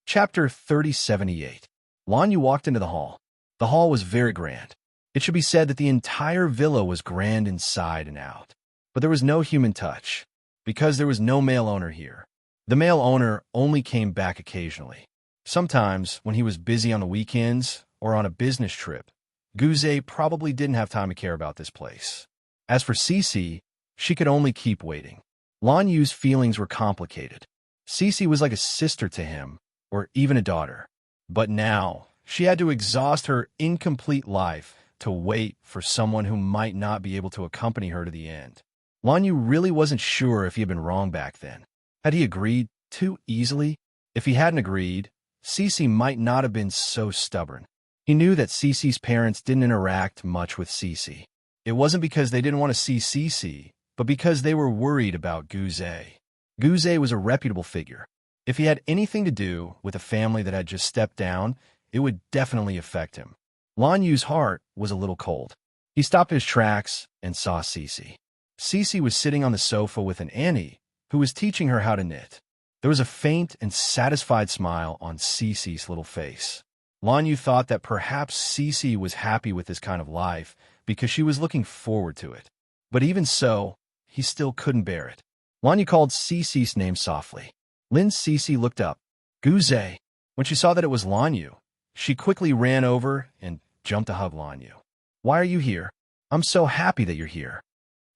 Chapter 3078. Lan Yu walked into the hall. The hall was very grand. It should be said that the entire villa was grand inside and out. But there was no human touch, because there was no male owner here. The male owner only came back occasionally. Sometimes, when he was busy on the weekends or on a business trip, Gu Zhe probably didn't have time to care about this place. As for Cici, she could only keep waiting. Lan Yu's feelings were complicated. Cici was like a sister to him, or even a daughter. But now, she had to exhaust her incomplete life to wait for someone who might not be able to accompany her to the end. Lan Yu really wasn't sure if he had been wrong back then. Had he agreed too easily? If he hadn't agreed, Cici might not have been so stubborn. He knew that Cici's parents didn't interact much with Cici. It wasn't because they didn't want to see Cici, but because they were worried about Gu Zhe. Gu Zhe was a reputable figure. If he had anything to do with a family that had just stepped down, it would definitely affect him. Lan Yu's heart was a little cold. He stopped his tracks and saw Cici. Cici was sitting on the sofa with an auntie who was teaching her how to knit. There was a faint and satisfied smile on Cici's little face. Lan Yu thought that perhaps Cici was happy with this kind of life because she was looking forward to it. But even so, he still couldn't bear it. Lan Yu called Cici's name softly. Lin Cici looked up. Gu Zhe. When she saw that it was Lan Yu, she quickly ran over and jumped to hug Lan Yu. "Why are you here? I'm so happy that you're here."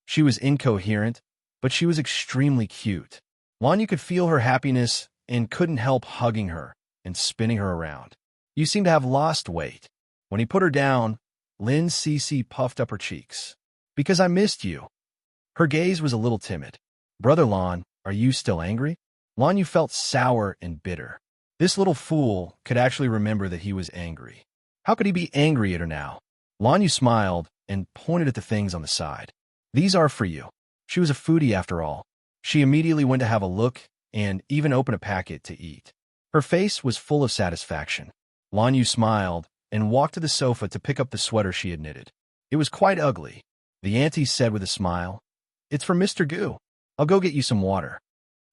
She was incoherent, but she was extremely cute. Lan Yu could feel her happiness and couldn't help hugging her and spinning her around. "You seem to have lost weight." When he put her down, Lin Cici puffed up her cheeks. "Because I missed you." Her gaze was a little timid. "Brother Lan, are you still angry?" Lan Yu felt sour and bitter. This little fool could actually remember that he was angry. How could he be angry at her now? Lan Yu smiled and pointed at the things on the side. "These are for you." She was a foodie after all. She immediately went to have a look and even opened a packet to eat. Her face was full of satisfaction. Lan Yu smiled and walked to the sofa to pick up the sweater she had knitted. It was quite ugly, The auntie said with a smile. It's from Mr. Goo. I'll go get you some water.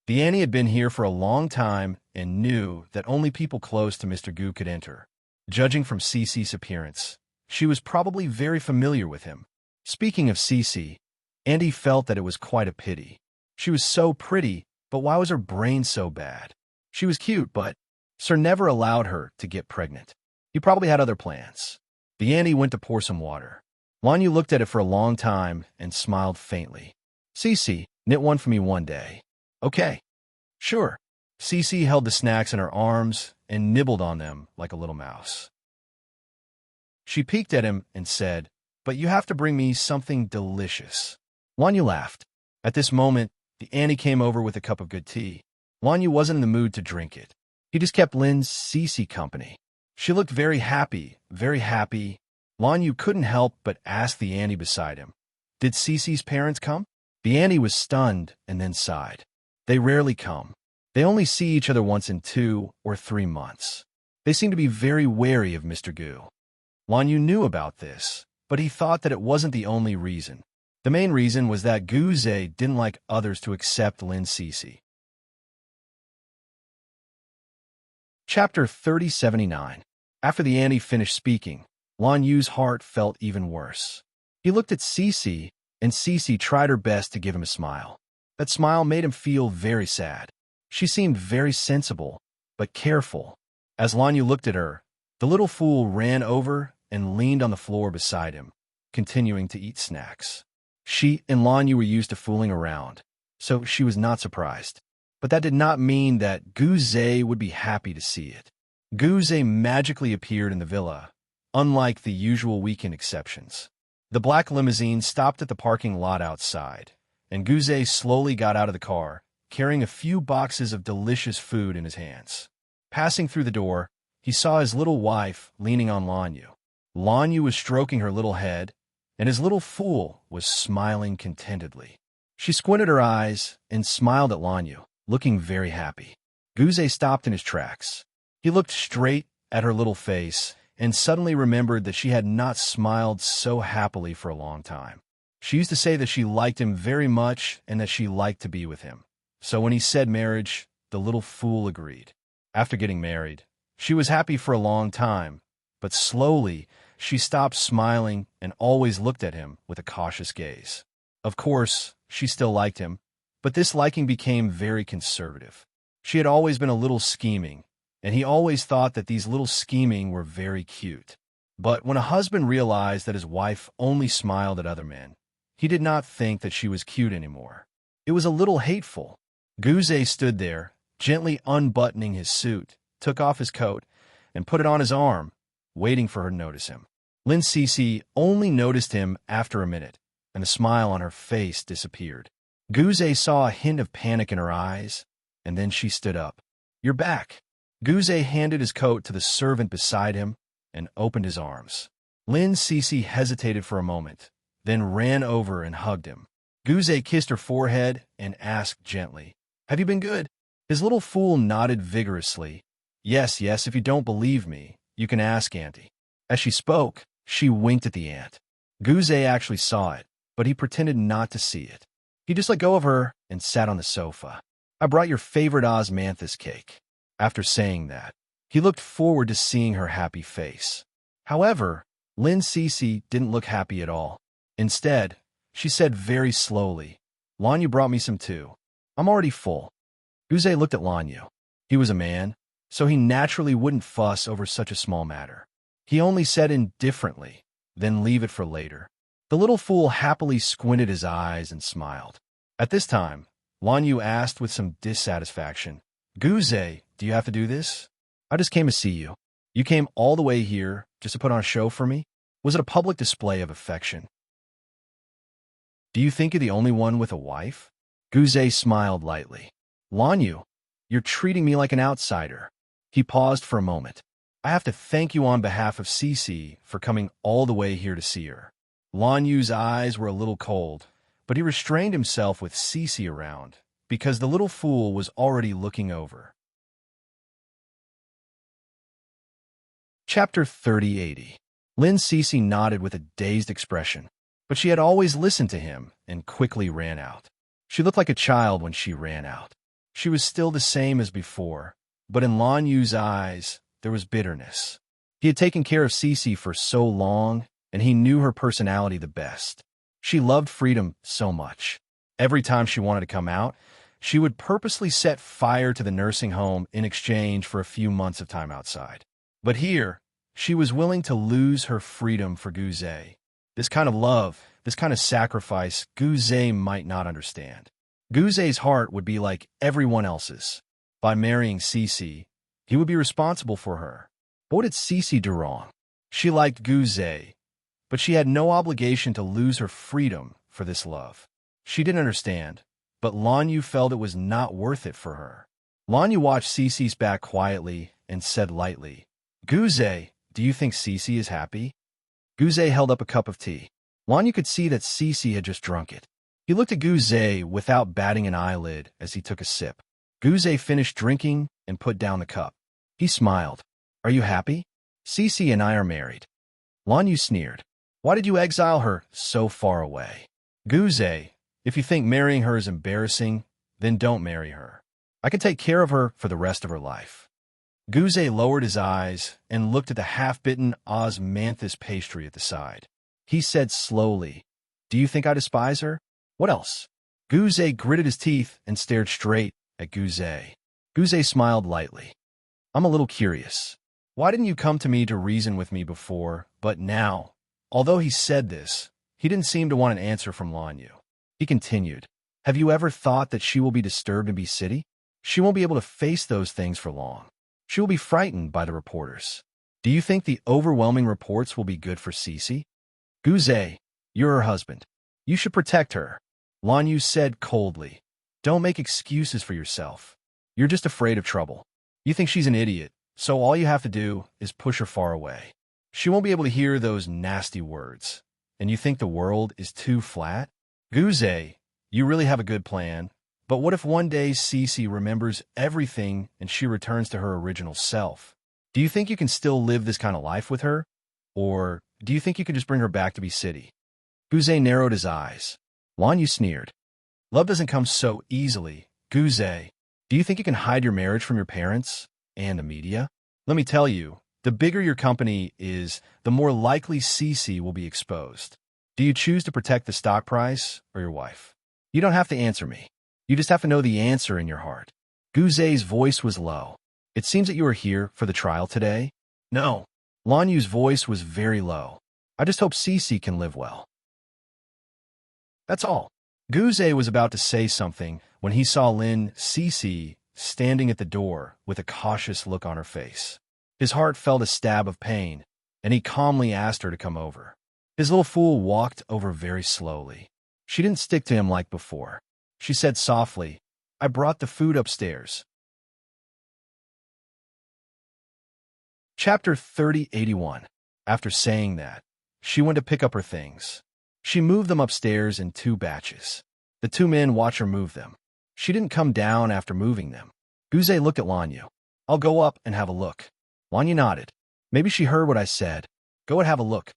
The auntie had been here for a long time and knew that only people close to Mr. Goo could enter. Judging from Cece's appearance, she was probably very familiar with him. Speaking of Cece, Andy felt that it was quite a pity. She was so pretty, but why was her brain so bad? She was cute, but Sir never allowed her to get pregnant. He probably had other plans. The auntie went to pour some water. Lanyu looked at it for a long time and smiled faintly. Cece, knit one for me one day. Okay. Sure. Cece held the snacks in her arms and nibbled on them like a little mouse. She peeked at him and said, But you have to bring me something delicious. Lanyu laughed. At this moment, the auntie came over with a cup of good tea. Lanyu wasn't in the mood to drink it. He just kept Lin's Cece company. She looked very happy, very happy. Lanyu couldn't help but ask the auntie beside him, Did Cece's parents come? The auntie was stunned and then sighed. They rarely come. They only see each other once in 2 or 3 months. They seem to be very wary of Mr. Goo. Lanyu knew about this, but he thought that it wasn't the only reason. The main reason was that Guze didn't like others to accept Lin Cece. Chapter 3079. After the auntie finished speaking, Lanyu's heart felt even worse. He looked at Cece, and Cece tried her best to give him a smile. That smile made him feel very sad. She seemed very sensible, but careful. As Lanyu looked at her, the little fool ran over and leaned on the floor beside him, continuing to eat snacks. She and Lanyu were used to fooling around, so she was not surprised. But that did not mean that Guze would be happy to see it. Guze magically appeared in the villa, unlike the usual weekend exceptions. The black limousine stopped at the parking lot outside, and Guze slowly got out of the car, carrying a few boxes of delicious food in his hands. Passing through the door, he saw his little wife leaning on Lanyu. Lanyu was stroking her little head, and his little fool was smiling contentedly. She squinted her eyes and smiled at Lanyu, looking very happy. Guze stopped in his tracks. He looked straight at her little face and suddenly remembered that she had not smiled so happily for a long time. She used to say that she liked him very much and that she liked to be with him. So when he said marriage, the little fool agreed. After getting married, she was happy for a long time, but slowly she stopped smiling and always looked at him with a cautious gaze. Of course, she still liked him, but this liking became very conservative. She had always been a little scheming, and he always thought that these little scheming were very cute. But when a husband realized that his wife only smiled at other men, he did not think that she was cute anymore. It was a little hateful. Guze stood there, gently unbuttoning his suit, took off his coat, and put it on his arm, waiting for her to notice him. Lin Cece only noticed him after a minute, and the smile on her face disappeared. Guze saw a hint of panic in her eyes, and then she stood up. You're back. Guze handed his coat to the servant beside him and opened his arms. Lin Cece hesitated for a moment, then ran over and hugged him. Guze kissed her forehead and asked gently, Have you been good? His little fool nodded vigorously. Yes, if you don't believe me, you can ask Auntie. As she spoke, she winked at the aunt. Guze actually saw it, but he pretended not to see it. He just let go of her and sat on the sofa. I brought your favorite osmanthus cake. After saying that, he looked forward to seeing her happy face. However, Lin Cece didn't look happy at all. Instead, she said very slowly, Lanyu brought me some too. I'm already full. Guze looked at Lanyu. He was a man, so he naturally wouldn't fuss over such a small matter. He only said indifferently, then leave it for later. The little fool happily squinted his eyes and smiled. At this time, Lanyu asked with some dissatisfaction, Guze, do you have to do this? I just came to see you. You came all the way here just to put on a show for me? Was it a public display of affection? Do you think you're the only one with a wife? Guze smiled lightly. Lanyu, you're treating me like an outsider. He paused for a moment. I have to thank you on behalf of Cece for coming all the way here to see her. Lanyu's eyes were a little cold, but he restrained himself with Cece around, because the little fool was already looking over. Chapter 3080. Lin Cece nodded with a dazed expression. But she had always listened to him and quickly ran out. She looked like a child when she ran out. She was still the same as before, but in Lan Yu's eyes, there was bitterness. He had taken care of Cece for so long, and he knew her personality the best. She loved freedom so much. Every time she wanted to come out, she would purposely set fire to the nursing home in exchange for a few months of time outside. But here, she was willing to lose her freedom for Guzé. This kind of love, this kind of sacrifice, Guzé might not understand. Guzé's heart would be like everyone else's. By marrying Cece, he would be responsible for her. But what did Cece do wrong? She liked Guzé, but she had no obligation to lose her freedom for this love. She didn't understand, but Lan Yu felt it was not worth it for her. Lan Yu watched Cece's back quietly and said lightly, "Guzé, do you think Cece is happy?" Guzé held up a cup of tea. Lan Yu could see that Cece had just drunk it. He looked at Guzé without batting an eyelid as he took a sip. Guzé finished drinking and put down the cup. He smiled. "Are you happy? Cece and I are married." Lan Yu sneered. "Why did you exile her so far away?" "Guzé, if you think marrying her is embarrassing, then don't marry her. I can take care of her for the rest of her life." Guzé lowered his eyes and looked at the half-bitten osmanthus pastry at the side. He said slowly, "Do you think I despise her? What else?" Guzé gritted his teeth and stared straight at Guzé. Guzé smiled lightly. "I'm a little curious. Why didn't you come to me to reason with me before, but now?" Although he said this, he didn't seem to want an answer from Lan Yu. He continued, "Have you ever thought that she will be disturbed in B City? She won't be able to face those things for long. She will be frightened by the reporters. Do you think the overwhelming reports will be good for Cece? Guzé, you're her husband. You should protect her." Lan Yu said coldly, "Don't make excuses for yourself. You're just afraid of trouble. You think she's an idiot, so all you have to do is push her far away. She won't be able to hear those nasty words. And you think the world is too flat? Guzé, you really have a good plan. But what if one day Cece remembers everything and she returns to her original self? Do you think you can still live this kind of life with her? Or do you think you can just bring her back to B City?" Guzé narrowed his eyes. Lan Yu sneered. "Love doesn't come so easily. Guzé, do you think you can hide your marriage from your parents and the media? Let me tell you, the bigger your company is, the more likely Cece will be exposed. Do you choose to protect the stock price or your wife? You don't have to answer me. You just have to know the answer in your heart." Guzé's voice was low. "It seems that you are here for the trial today?" "No." Lan Yu's voice was very low. "I just hope Cece can live well. That's all." Guzé was about to say something when he saw Cece standing at the door with a cautious look on her face. His heart felt a stab of pain, and he calmly asked her to come over. His little fool walked over very slowly. She didn't stick to him like before. She said softly, "I brought the food upstairs." Chapter 3081. After saying that, she went to pick up her things. She moved them upstairs in 2 batches. The 2 men watched her move them. She didn't come down after moving them. Guzé looked at Lan Yu. "I'll go up and have a look." Lan Yu nodded. "Maybe she heard what I said. Go and have a look."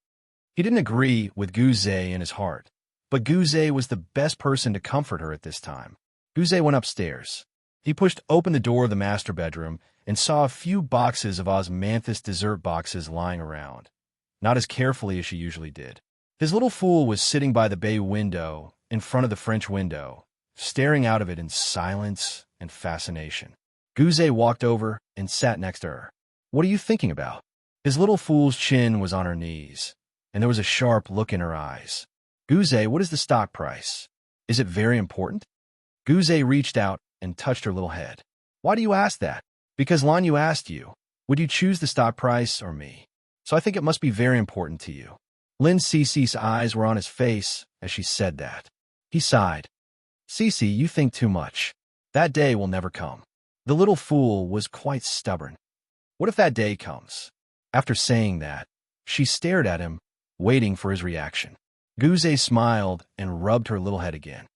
He didn't agree with Guzé in his heart, but Guzé was the best person to comfort her at this time. Guzé went upstairs. He pushed open the door of the master bedroom and saw a few boxes of osmanthus dessert boxes lying around, not as carefully as she usually did. His little fool was sitting by the bay window in front of the French window, staring out of it in silence and fascination. Guzé walked over and sat next to her. "What are you thinking about?" His little fool's chin was on her knees, and there was a sharp look in her eyes. "Guzé, what is the stock price? Is it very important?" Guzé reached out and touched her little head. "Why do you ask that?" "Because Lan Yu asked you. Would you choose the stock price or me? So I think it must be very important to you." Cece's eyes were on his face as she said that. He sighed. "Cece, you think too much. That day will never come." The little fool was quite stubborn. "What if that day comes?" After saying that, she stared at him, waiting for his reaction. Guzé smiled and rubbed her little head again.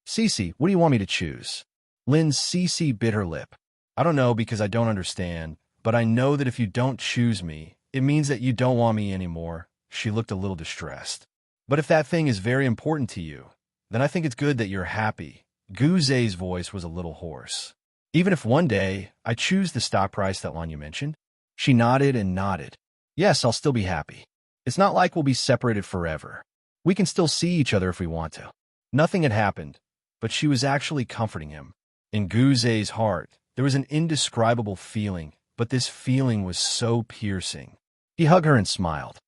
"Cece, what do you want me to choose?" Cece bit her lip. "I don't know because I don't understand, but I know that if you don't choose me, it means that you don't want me anymore." She looked a little distressed. But if that thing is very important to you, then I think it's good that you're happy. Guze's voice was a little hoarse. Even if one day I choose the stock price that Lanya mentioned? She nodded and nodded. Yes, I'll still be happy. It's not like we'll be separated forever. We can still see each other if we want to. Nothing had happened, but she was actually comforting him. In Guze's heart, there was an indescribable feeling, but this feeling was so piercing. He hugged her and smiled.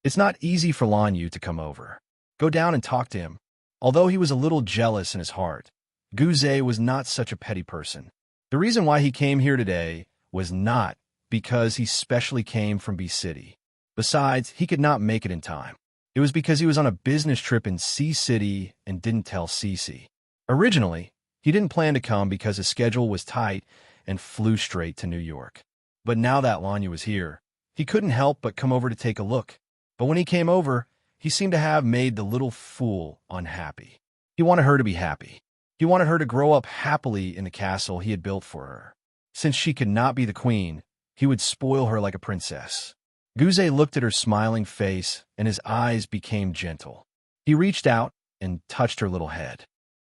It's not easy for Lanyu to come over. Go down and talk to him. Although he was a little jealous in his heart, Guze was not such a petty person. The reason why he came here today was not because he specially came from B City. Besides, he could not make it in time. It was because he was on a business trip in C City and didn't tell Cece. Originally, he didn't plan to come because his schedule was tight and flew straight to New York. But now that Lanya was here, he couldn't help but come over to take a look. But when he came over, he seemed to have made the little fool unhappy. He wanted her to be happy. He wanted her to grow up happily in the castle he had built for her. Since she could not be the queen, he would spoil her like a princess. Guze looked at her smiling face, and his eyes became gentle. He reached out and touched her little head.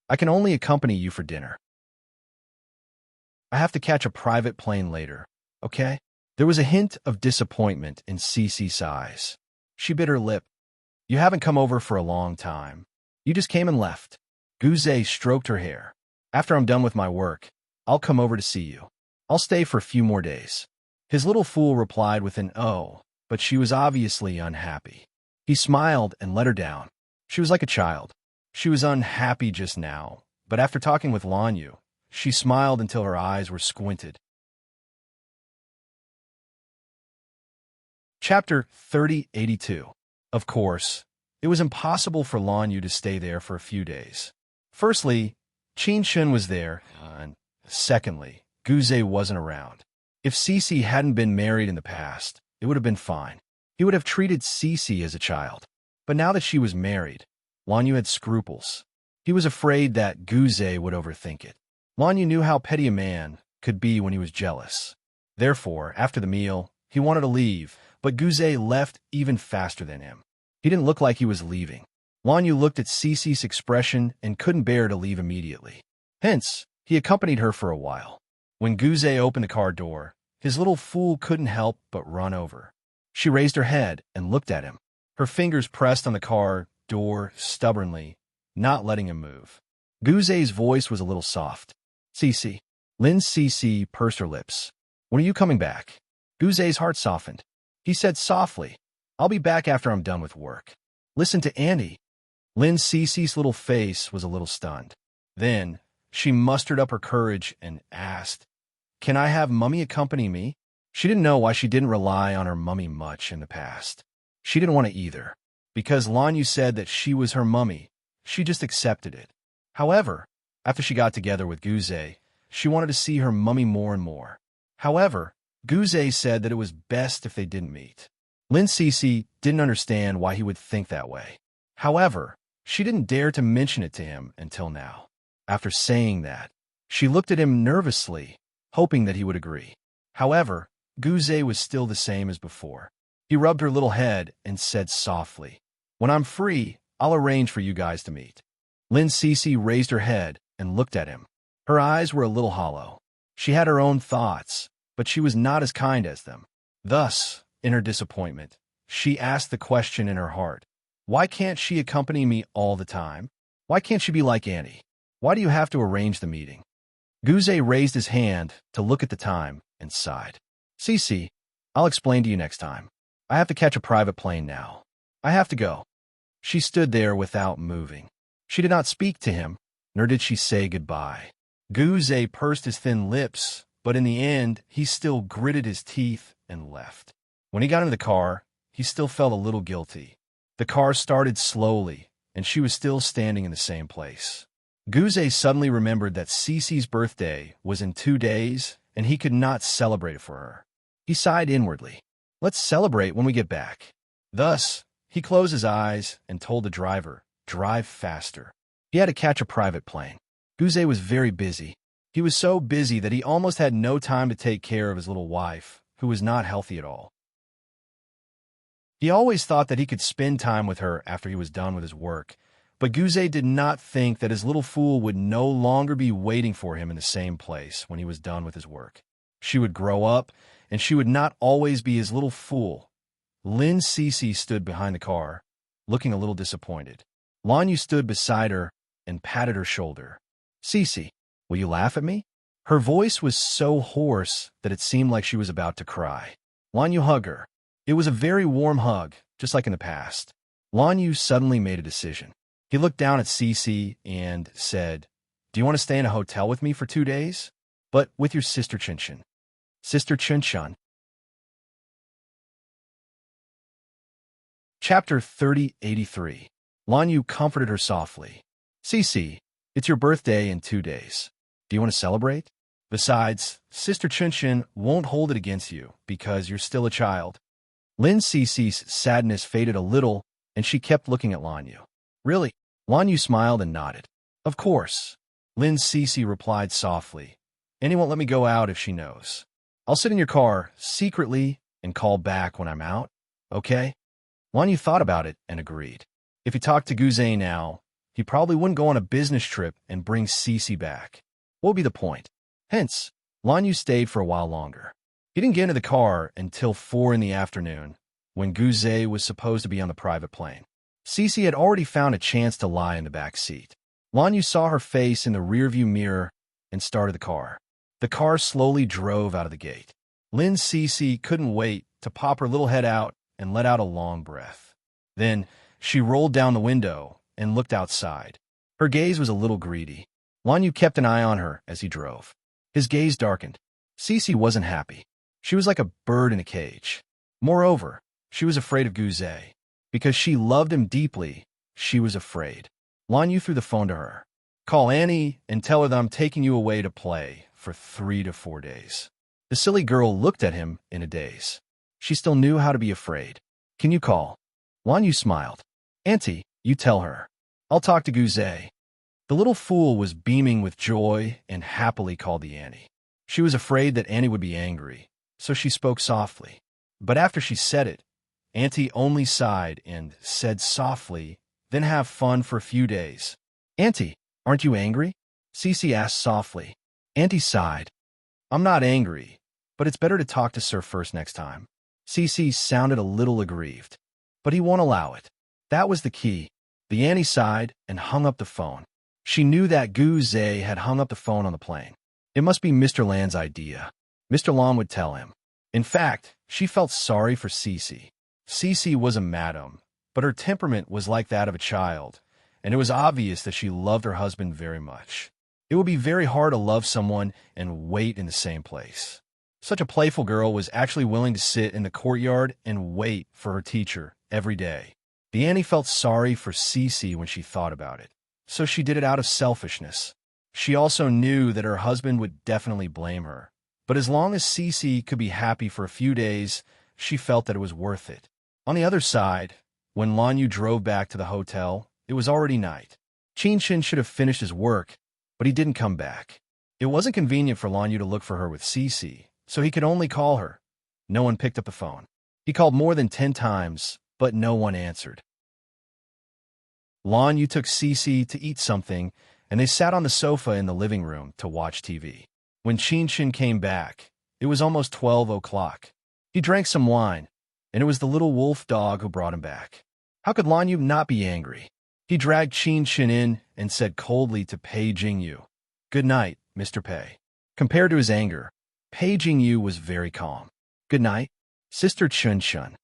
I can only accompany you for dinner. I have to catch a private plane later, okay? There was a hint of disappointment in Cece's eyes. She bit her lip. You haven't come over for a long time. You just came and left. Guze stroked her hair. After I'm done with my work, I'll come over to see you. I'll stay for a few more days. His little fool replied with an oh, but she was obviously unhappy. He smiled and let her down. She was like a child. She was unhappy just now, but after talking with Lanyu, she smiled until her eyes were squinted. Chapter 3082. Of course, it was impossible for Lanyu to stay there for a few days. Firstly, Qin was there, and secondly, Guze wasn't around. If Cece hadn't been married in the past, it would have been fine. He would have treated Cece as a child. But now that she was married, Lanyu had scruples. He was afraid that Guze would overthink it. Lanyu knew how petty a man could be when he was jealous. Therefore, after the meal, he wanted to leave, but Guze left even faster than him. He didn't look like he was leaving. Lanyu looked at Cece's expression and couldn't bear to leave immediately. Hence, he accompanied her for a while. When Guze opened the car door, his little fool couldn't help but run over. She raised her head and looked at him. Her fingers pressed on the car door stubbornly, not letting him move. Guze's voice was a little soft. Cece. Cece pursed her lips. When are you coming back? Guze's heart softened. He said softly, I'll be back after I'm done with work. Listen to Andy. Cece's little face was a little stunned. Then, she mustered up her courage and asked, Can I have Mummy accompany me? She didn't know why she didn't rely on her mummy much in the past. She didn't want to either. Because Lanyu said that she was her mummy, she just accepted it. However, after she got together with Guze, she wanted to see her mummy more and more. However, Guze said that it was best if they didn't meet. Cece didn't understand why he would think that way. However, she didn't dare to mention it to him until now. After saying that, she looked at him nervously, hoping that he would agree. However, Guze was still the same as before. He rubbed her little head and said softly, When I'm free, I'll arrange for you guys to meet. Cece raised her head and looked at him. Her eyes were a little hollow. She had her own thoughts, but she was not as kind as them. Thus, in her disappointment, she asked the question in her heart, Why can't she accompany me all the time? Why can't she be like Annie? Why do you have to arrange the meeting? Guze raised his hand to look at the time and sighed. Cece, I'll explain to you next time. I have to catch a private plane now. I have to go. She stood there without moving. She did not speak to him, nor did she say goodbye. Guze pursed his thin lips, but in the end, he still gritted his teeth and left. When he got into the car, he still felt a little guilty. The car started slowly, and she was still standing in the same place. Guze suddenly remembered that Cece's birthday was in 2 days, and he could not celebrate it for her. He sighed inwardly. Let's celebrate when we get back. Thus, he closed his eyes and told the driver, drive faster. He had to catch a private plane. Guze was very busy. He was so busy that he almost had no time to take care of his little wife, who was not healthy at all. He always thought that he could spend time with her after he was done with his work, but Guze did not think that his little fool would no longer be waiting for him in the same place when he was done with his work. She would grow up, and she would not always be his little fool. Lin Cece stood behind the car, looking a little disappointed. Lan Yu stood beside her and patted her shoulder. Cece, will you laugh at me? Her voice was so hoarse that it seemed like she was about to cry. Lan Yu hugged her. It was a very warm hug, just like in the past. Lan Yu suddenly made a decision. He looked down at Cece and said, "Do you want to stay in a hotel with me for 2 days? But with your sister Qinshan." Sister Qinshan. Chapter 3083. Lan Yu comforted her softly. Cece, it's your birthday in 2 days. Do you want to celebrate? Besides, Sister Qinshan won't hold it against you because you're still a child. Lin Cece's sadness faded a little, and she kept looking at Lan Yu. Really? Lan Yu smiled and nodded. Of course. Lin Cece replied softly. Annie won't let me go out if she knows. I'll sit in your car secretly and call back when I'm out, okay? Lan Yu thought about it and agreed. If he talked to Guze now, he probably wouldn't go on a business trip and bring Cece back. What would be the point? Hence, Lan Yu stayed for a while longer. He didn't get into the car until 4 in the afternoon, when Guze was supposed to be on the private plane. Cece had already found a chance to lie in the back seat. Lan Yu saw her face in the rearview mirror and started the car. The car slowly drove out of the gate. Lin Cece couldn't wait to pop her little head out and let out a long breath. Then she rolled down the window and looked outside. Her gaze was a little greedy. Lan Yu kept an eye on her as he drove. His gaze darkened. Cece wasn't happy. She was like a bird in a cage. Moreover, she was afraid of Guze. Because she loved him deeply, she was afraid. Lan Yu threw the phone to her. Call Annie and tell her that I'm taking you away to play for 3 to 4 days. The silly girl looked at him in a daze. She still knew how to be afraid. Can you call? Lan Yu smiled. Auntie, you tell her. I'll talk to Guze. The little fool was beaming with joy and happily called the Annie. She was afraid that Annie would be angry, so she spoke softly. But after she said it, Auntie only sighed and said softly, then have fun for a few days. Auntie, aren't you angry? Cece asked softly. Auntie sighed. I'm not angry, but it's better to talk to Sir first next time. Cece sounded a little aggrieved, but he won't allow it. That was the key. The Annie sighed and hung up the phone. She knew that Guze had hung up the phone on the plane. It must be Mr. Lan's idea. Mr. Lan would tell him. In fact, she felt sorry for Cece. Cece was a madam, but her temperament was like that of a child, and it was obvious that she loved her husband very much. It would be very hard to love someone and wait in the same place. Such a playful girl was actually willing to sit in the courtyard and wait for her teacher every day. The Annie felt sorry for Cece when she thought about it, so she did it out of selfishness. She also knew that her husband would definitely blame her, but as long as Cece could be happy for a few days, she felt that it was worth it. On the other side, when Lan Yu drove back to the hotel, it was already night. Qinshan should have finished his work, but he didn't come back. It wasn't convenient for Lan Yu to look for her with Cece, so he could only call her. No one picked up the phone. He called more than 10 times, but no one answered. Lan Yu took Cece to eat something, and they sat on the sofa in the living room to watch TV. When Qinshan came back, it was almost 12 o'clock. He drank some wine, and it was the little wolf dog who brought him back. How could Lan Yu not be angry? He dragged Qinshan in and said coldly to Pei Jingyu, "Good night, Mr. Pei." Compared to his anger, Pei Jingyu was very calm. "Good night, Sister Qinshan."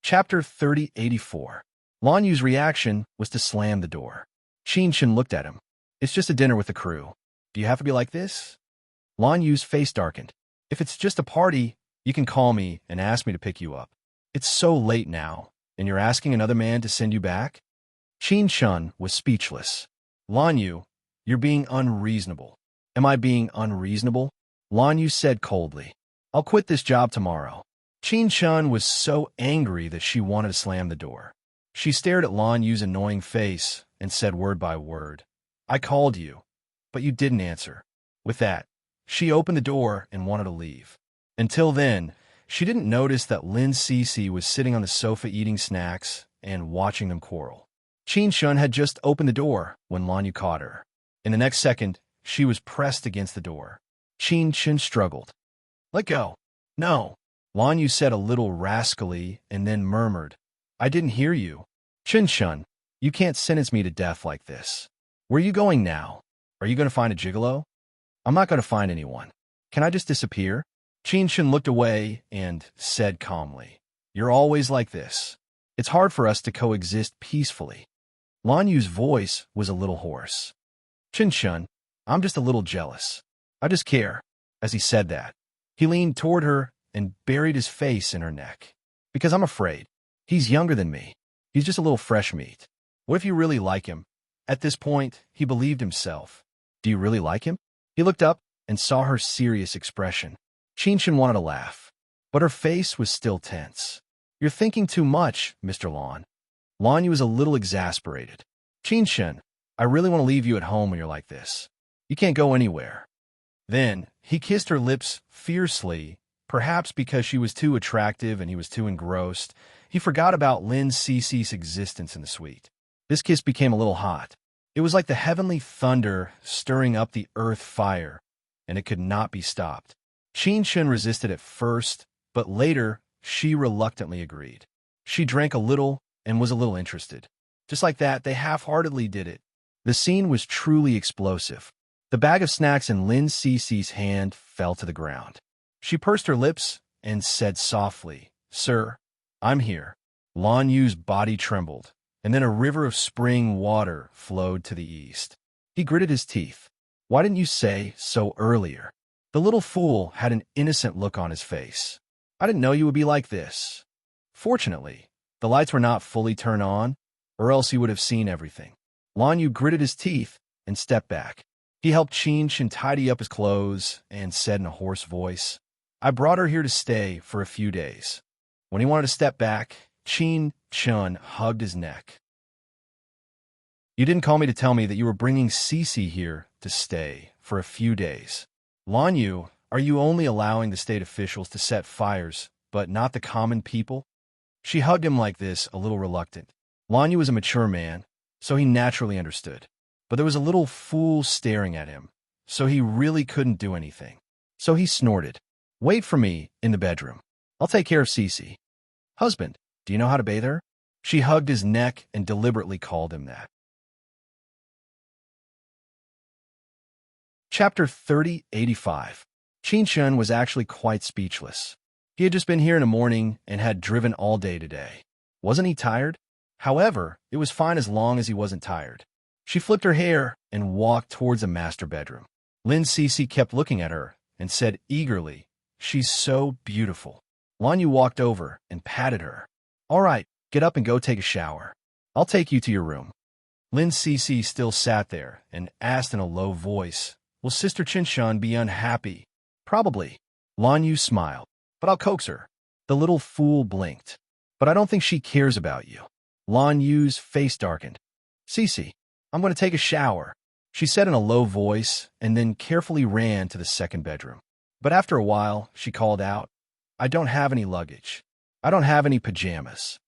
Chapter 3084. Lan Yu's reaction was to slam the door. Qinshan looked at him. "It's just a dinner with the crew. Do you have to be like this?" Lan Yu's face darkened. "If it's just a party, you can call me and ask me to pick you up. It's so late now, and you're asking another man to send you back?" Qinshan was speechless. "Lan Yu, you're being unreasonable." "Am I being unreasonable?" Lan Yu said coldly. "I'll quit this job tomorrow." Qinshan was so angry that she wanted to slam the door. She stared at Lan Yu's annoying face and said word by word, "I called you, but you didn't answer." With that, she opened the door and wanted to leave. Until then, she didn't notice that Lin Cece was sitting on the sofa eating snacks and watching them quarrel. Qin Shun had just opened the door when Lan Yu caught her. In the next second, she was pressed against the door. Qin Shun struggled. "Let go." "No." Lan Yu said a little rascally and then murmured, "I didn't hear you." "Qin Shun, you can't sentence me to death like this. Where are you going now? Are you going to find a gigolo?" "I'm not going to find anyone. Can I just disappear?" Qin Shun looked away and said calmly, "You're always like this. It's hard for us to coexist peacefully." Lan Yu's voice was a little hoarse. "Qin Shun, I'm just a little jealous. I just care." As he said that, he leaned toward her and buried his face in her neck. "Because I'm afraid. He's younger than me. He's just a little fresh meat. What if you really like him?" At this point, he believed himself. "Do you really like him?" He looked up and saw her serious expression. Qin Shun wanted to laugh, but her face was still tense. "You're thinking too much, Mr. Lan." Lan Yu was a little exasperated. "Qin Shun, I really want to leave you at home when you're like this. You can't go anywhere." Then he kissed her lips fiercely, perhaps because she was too attractive and he was too engrossed. He forgot about Lin Cece's existence in the suite. This kiss became a little hot. It was like the heavenly thunder stirring up the earth fire, and it could not be stopped. Qin Shun resisted at first, but later she reluctantly agreed. She drank a little and was a little interested. Just like that, they half-heartedly did it. The scene was truly explosive. The bag of snacks in Lin Cece's hand fell to the ground. She pursed her lips and said softly, "Sir, I'm here." Lan Yu's body trembled, and then a river of spring water flowed to the east. He gritted his teeth. "Why didn't you say so earlier?" The little fool had an innocent look on his face. "I didn't know you would be like this." Fortunately, the lights were not fully turned on, or else he would have seen everything. Lan Yu gritted his teeth and stepped back. He helped Qin Shun tidy up his clothes and said in a hoarse voice, "I brought her here to stay for a few days." When he wanted to step back, Qin Shun hugged his neck. "You didn't call me to tell me that you were bringing Cece here to stay for a few days. Lan Yu, are you only allowing the state officials to set fires, but not the common people?" She hugged him like this, a little reluctant. Lan Yu was a mature man, so he naturally understood. But there was a little fool staring at him, so he really couldn't do anything. So he snorted, "Wait for me in the bedroom. I'll take care of Cece." "Husband, do you know how to bathe her?" She hugged his neck and deliberately called him that. Chapter 3085. Qin Shun was actually quite speechless. He had just been here in the morning and had driven all day today. Wasn't he tired? However, it was fine as long as he wasn't tired. She flipped her hair and walked towards the master bedroom. Lin Cece kept looking at her and said eagerly, "She's so beautiful." Lan Yu walked over and patted her. "All right, get up and go take a shower. I'll take you to your room." Lin Cece still sat there and asked in a low voice, "Will Sister Qin Shun be unhappy?" "Probably." Lan Yu smiled. "But I'll coax her." The little fool blinked. "But I don't think she cares about you." Lan Yu's face darkened. "Cece, I'm going to take a shower," she said in a low voice, and then carefully ran to the second bedroom. But after a while, she called out, "I don't have any luggage. I don't have any pajamas."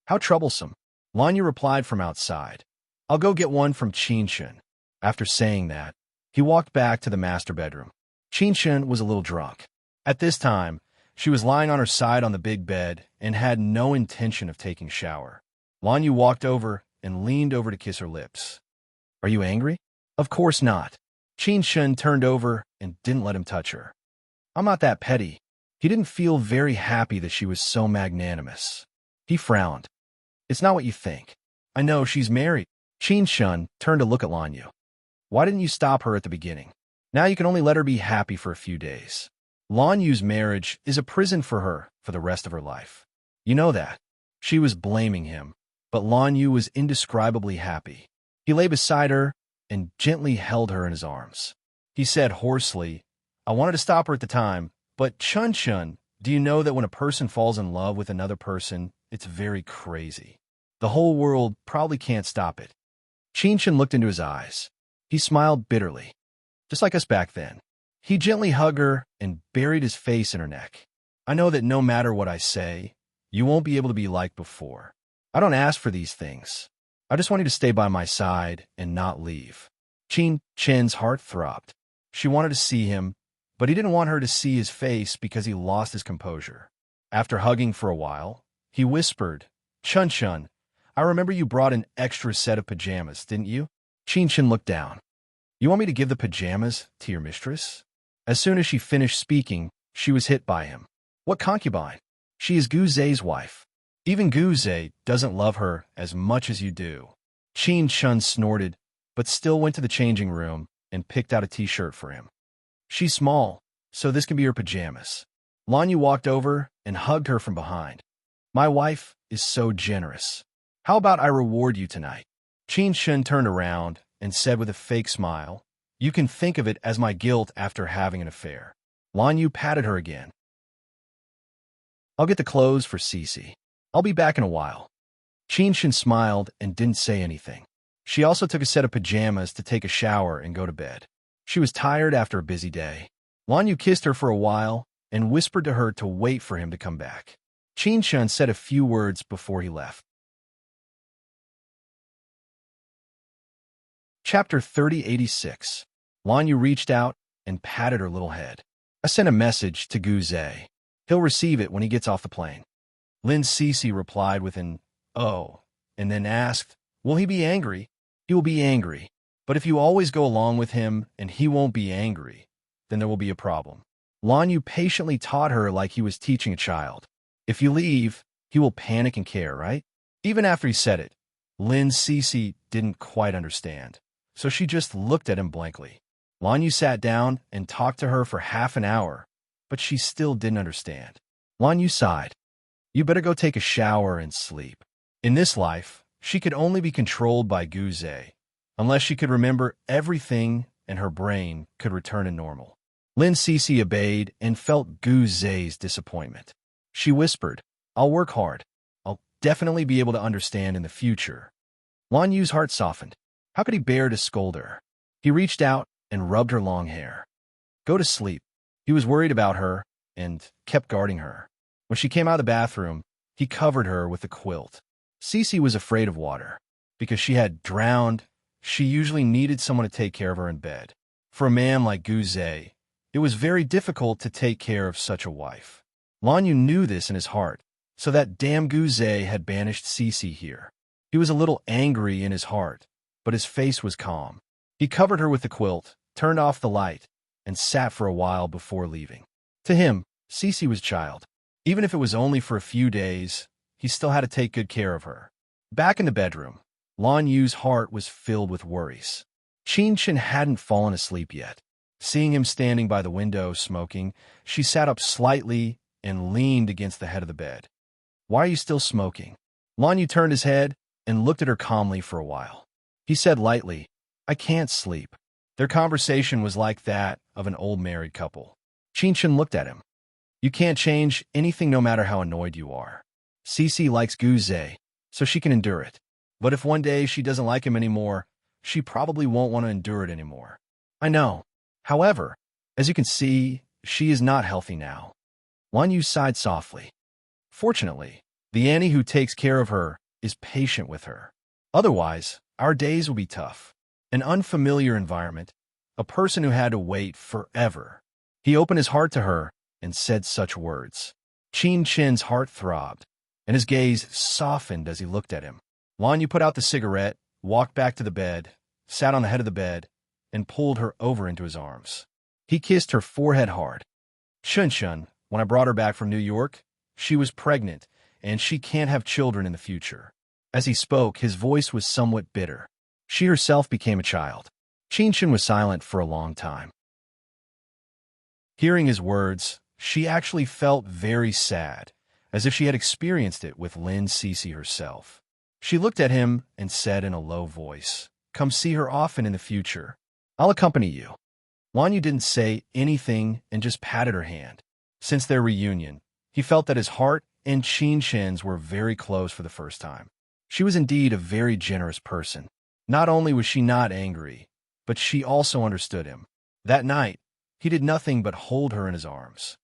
"How troublesome." Lan Yu replied from outside, "I'll go get one from Qin Shun." After saying that, he walked back to the master bedroom. Qin Shun was a little drunk. At this time, she was lying on her side on the big bed and had no intention of taking a shower. Lan Yu walked over and leaned over to kiss her lips. "Are you angry?" "Of course not." Qin Shun turned over and didn't let him touch her. "I'm not that petty." He didn't feel very happy that she was so magnanimous. He frowned. "It's not what you think. I know she's married." Qin Shun turned to look at Lan Yu. "Why didn't you stop her at the beginning? Now you can only let her be happy for a few days. Lan Yu's marriage is a prison for her for the rest of her life. You know that." She was blaming him, but Lan Yu was indescribably happy. He lay beside her and gently held her in his arms. He said hoarsely, "I wanted to stop her at the time, but Qin Shun, do you know that when a person falls in love with another person, it's very crazy? The whole world probably can't stop it." Qin Shun looked into his eyes. He smiled bitterly. "Just like us back then." He gently hugged her and buried his face in her neck. I know that no matter what I say, you won't be able to be like before. I don't ask for these things. I just want you to stay by my side and not leave. Chen's heart throbbed. She wanted to see him, but he didn't want her to see his face because he lost his composure. After hugging for a while, he whispered, Chun, I remember you brought an extra set of pajamas, didn't you? Chen looked down. You want me to give the pajamas to your mistress? As soon as she finished speaking, she was hit by him. What concubine? She is Gu Zei's wife. Even Gu Zei doesn't love her as much as you do. Chen snorted, but still went to the changing room and picked out a t-shirt for him. She's small, so this can be her pajamas. Lan Yu walked over and hugged her from behind. My wife is so generous. How about I reward you tonight? Chen turned around and said with a fake smile, You can think of it as my guilt after having an affair. Lan Yu patted her again. I'll get the clothes for Cece. I'll be back in a while. Chen smiled and didn't say anything. She also took a set of pajamas to take a shower and go to bed. She was tired after a busy day. Lan Yu kissed her for a while and whispered to her to wait for him to come back. Chen said a few words before he left. Chapter 3086. Lan Yu reached out and patted her little head. I sent a message to Gu Zei. He'll receive it when he gets off the plane. Lin Cece replied with an, oh, and then asked, will he be angry? He will be angry. But if you always go along with him and he won't be angry, then there will be a problem. Lan Yu patiently taught her like he was teaching a child. If you leave, he will panic and care, right? Even after he said it, Lin Cece didn't quite understand, so she just looked at him blankly. Lan Yu sat down and talked to her for half an hour, but she still didn't understand. Lan Yu sighed. You better go take a shower and sleep. In this life, she could only be controlled by Gu Zei, unless she could remember everything and her brain could return to normal. Lin Cece obeyed and felt Gu Zei's disappointment. She whispered, I'll work hard. I'll definitely be able to understand in the future. Lan Yu's heart softened. How could he bear to scold her? He reached out and rubbed her long hair. Go to sleep. He was worried about her and kept guarding her. When she came out of the bathroom, he covered her with a quilt. Cece was afraid of water. Because she had drowned, she usually needed someone to take care of her in bed. For a man like Gu Zei, it was very difficult to take care of such a wife. Lan Yu knew this in his heart, so that damn Gu Zei had banished Cece here. He was a little angry in his heart, but his face was calm. He covered her with the quilt, turned off the light, and sat for a while before leaving. To him, Cece was child. Even if it was only for a few days, he still had to take good care of her. Back in the bedroom, Lan Yu's heart was filled with worries. Chen hadn't fallen asleep yet. Seeing him standing by the window smoking, she sat up slightly and leaned against the head of the bed. Why are you still smoking? Lan Yu turned his head and looked at her calmly for a while. He said lightly, I can't sleep. Their conversation was like that of an old married couple. Chen looked at him. You can't change anything no matter how annoyed you are. Cece likes Gu Zei, so she can endure it. But if one day she doesn't like him anymore, she probably won't want to endure it anymore. I know. However, as you can see, she is not healthy now. Lan Yu sighed softly. Fortunately, the Annie who takes care of her is patient with her. Otherwise, our days will be tough. An unfamiliar environment, a person who had to wait forever. He opened his heart to her and said such words. Chen's heart throbbed, and his gaze softened as he looked at him. Lan Yu put out the cigarette, walked back to the bed, sat on the head of the bed, and pulled her over into his arms. He kissed her forehead hard. Chun, when I brought her back from New York, she was pregnant, and she can't have children in the future. As he spoke, his voice was somewhat bitter. She herself became a child. Chen was silent for a long time. Hearing his words, she actually felt very sad, as if she had experienced it with Lin Cece herself. She looked at him and said in a low voice, Come see her often in the future. I'll accompany you. Lan Yu didn't say anything and just patted her hand. Since their reunion, he felt that his heart and Chen's were very close for the first time. She was indeed a very generous person. Not only was she not angry, but she also understood him. That night, He did nothing but hold her in his arms.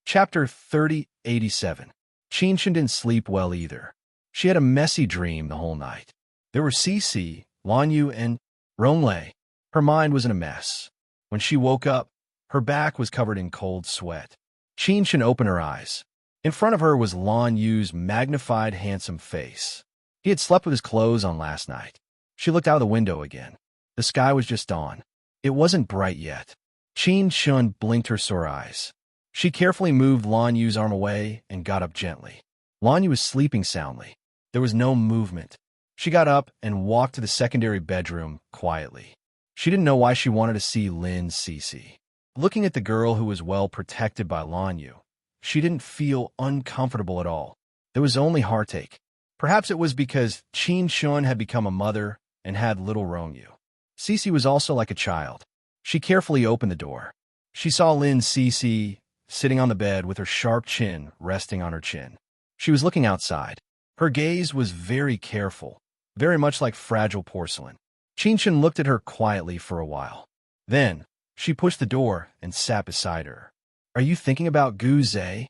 Chapter 3087. Qinshan didn't sleep well either. She had a messy dream the whole night. There were Cici, Lanyu, and Ronglei. Her mind was in a mess. When she woke up, her back was covered in cold sweat. Qinshan opened her eyes. In front of her was Lanyu's magnified, handsome face. He had slept with his clothes on last night. She looked out of the window again. The sky was just dawn. It wasn't bright yet. Qinshan blinked her sore eyes. She carefully moved Lanyu's arm away and got up gently. Lanyu was sleeping soundly. There was no movement. She got up and walked to the secondary bedroom quietly. She didn't know why she wanted to see Lin Cici. Looking at the girl who was well protected by Lanyu, she didn't feel uncomfortable at all. There was only heartache. Perhaps it was because Qinshan had become a mother and had little Rongyu. Cici was also like a child. She carefully opened the door. She saw Lin Cici sitting on the bed with her sharp chin resting on her chin. She was looking outside. Her gaze was very careful, very much like fragile porcelain. Qinshan looked at her quietly for a while. Then, she pushed the door and sat beside her. "Are you thinking about Gu Zhe?"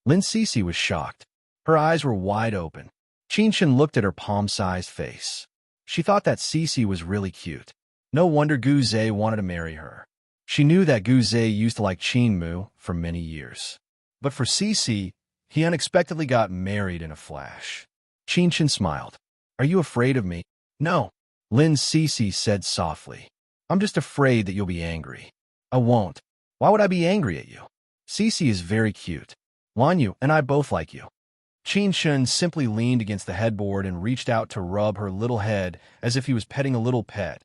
Lin Cici was shocked. Her eyes were wide open. Qinshan looked at her palm-sized face. She thought that Cici was really cute. No wonder Gu Zhe wanted to marry her. She knew that Gu Zhe used to like Qinmu for many years. But for Cici, he unexpectedly got married in a flash. Qinshan smiled. "Are you afraid of me?" "No," Lin Cici said softly. "I'm just afraid that you'll be angry." "I won't. Why would I be angry at you? Cici is very cute. Lanyu and I both like you." Qinshan simply leaned against the headboard and reached out to rub her little head as if he was petting a little pet.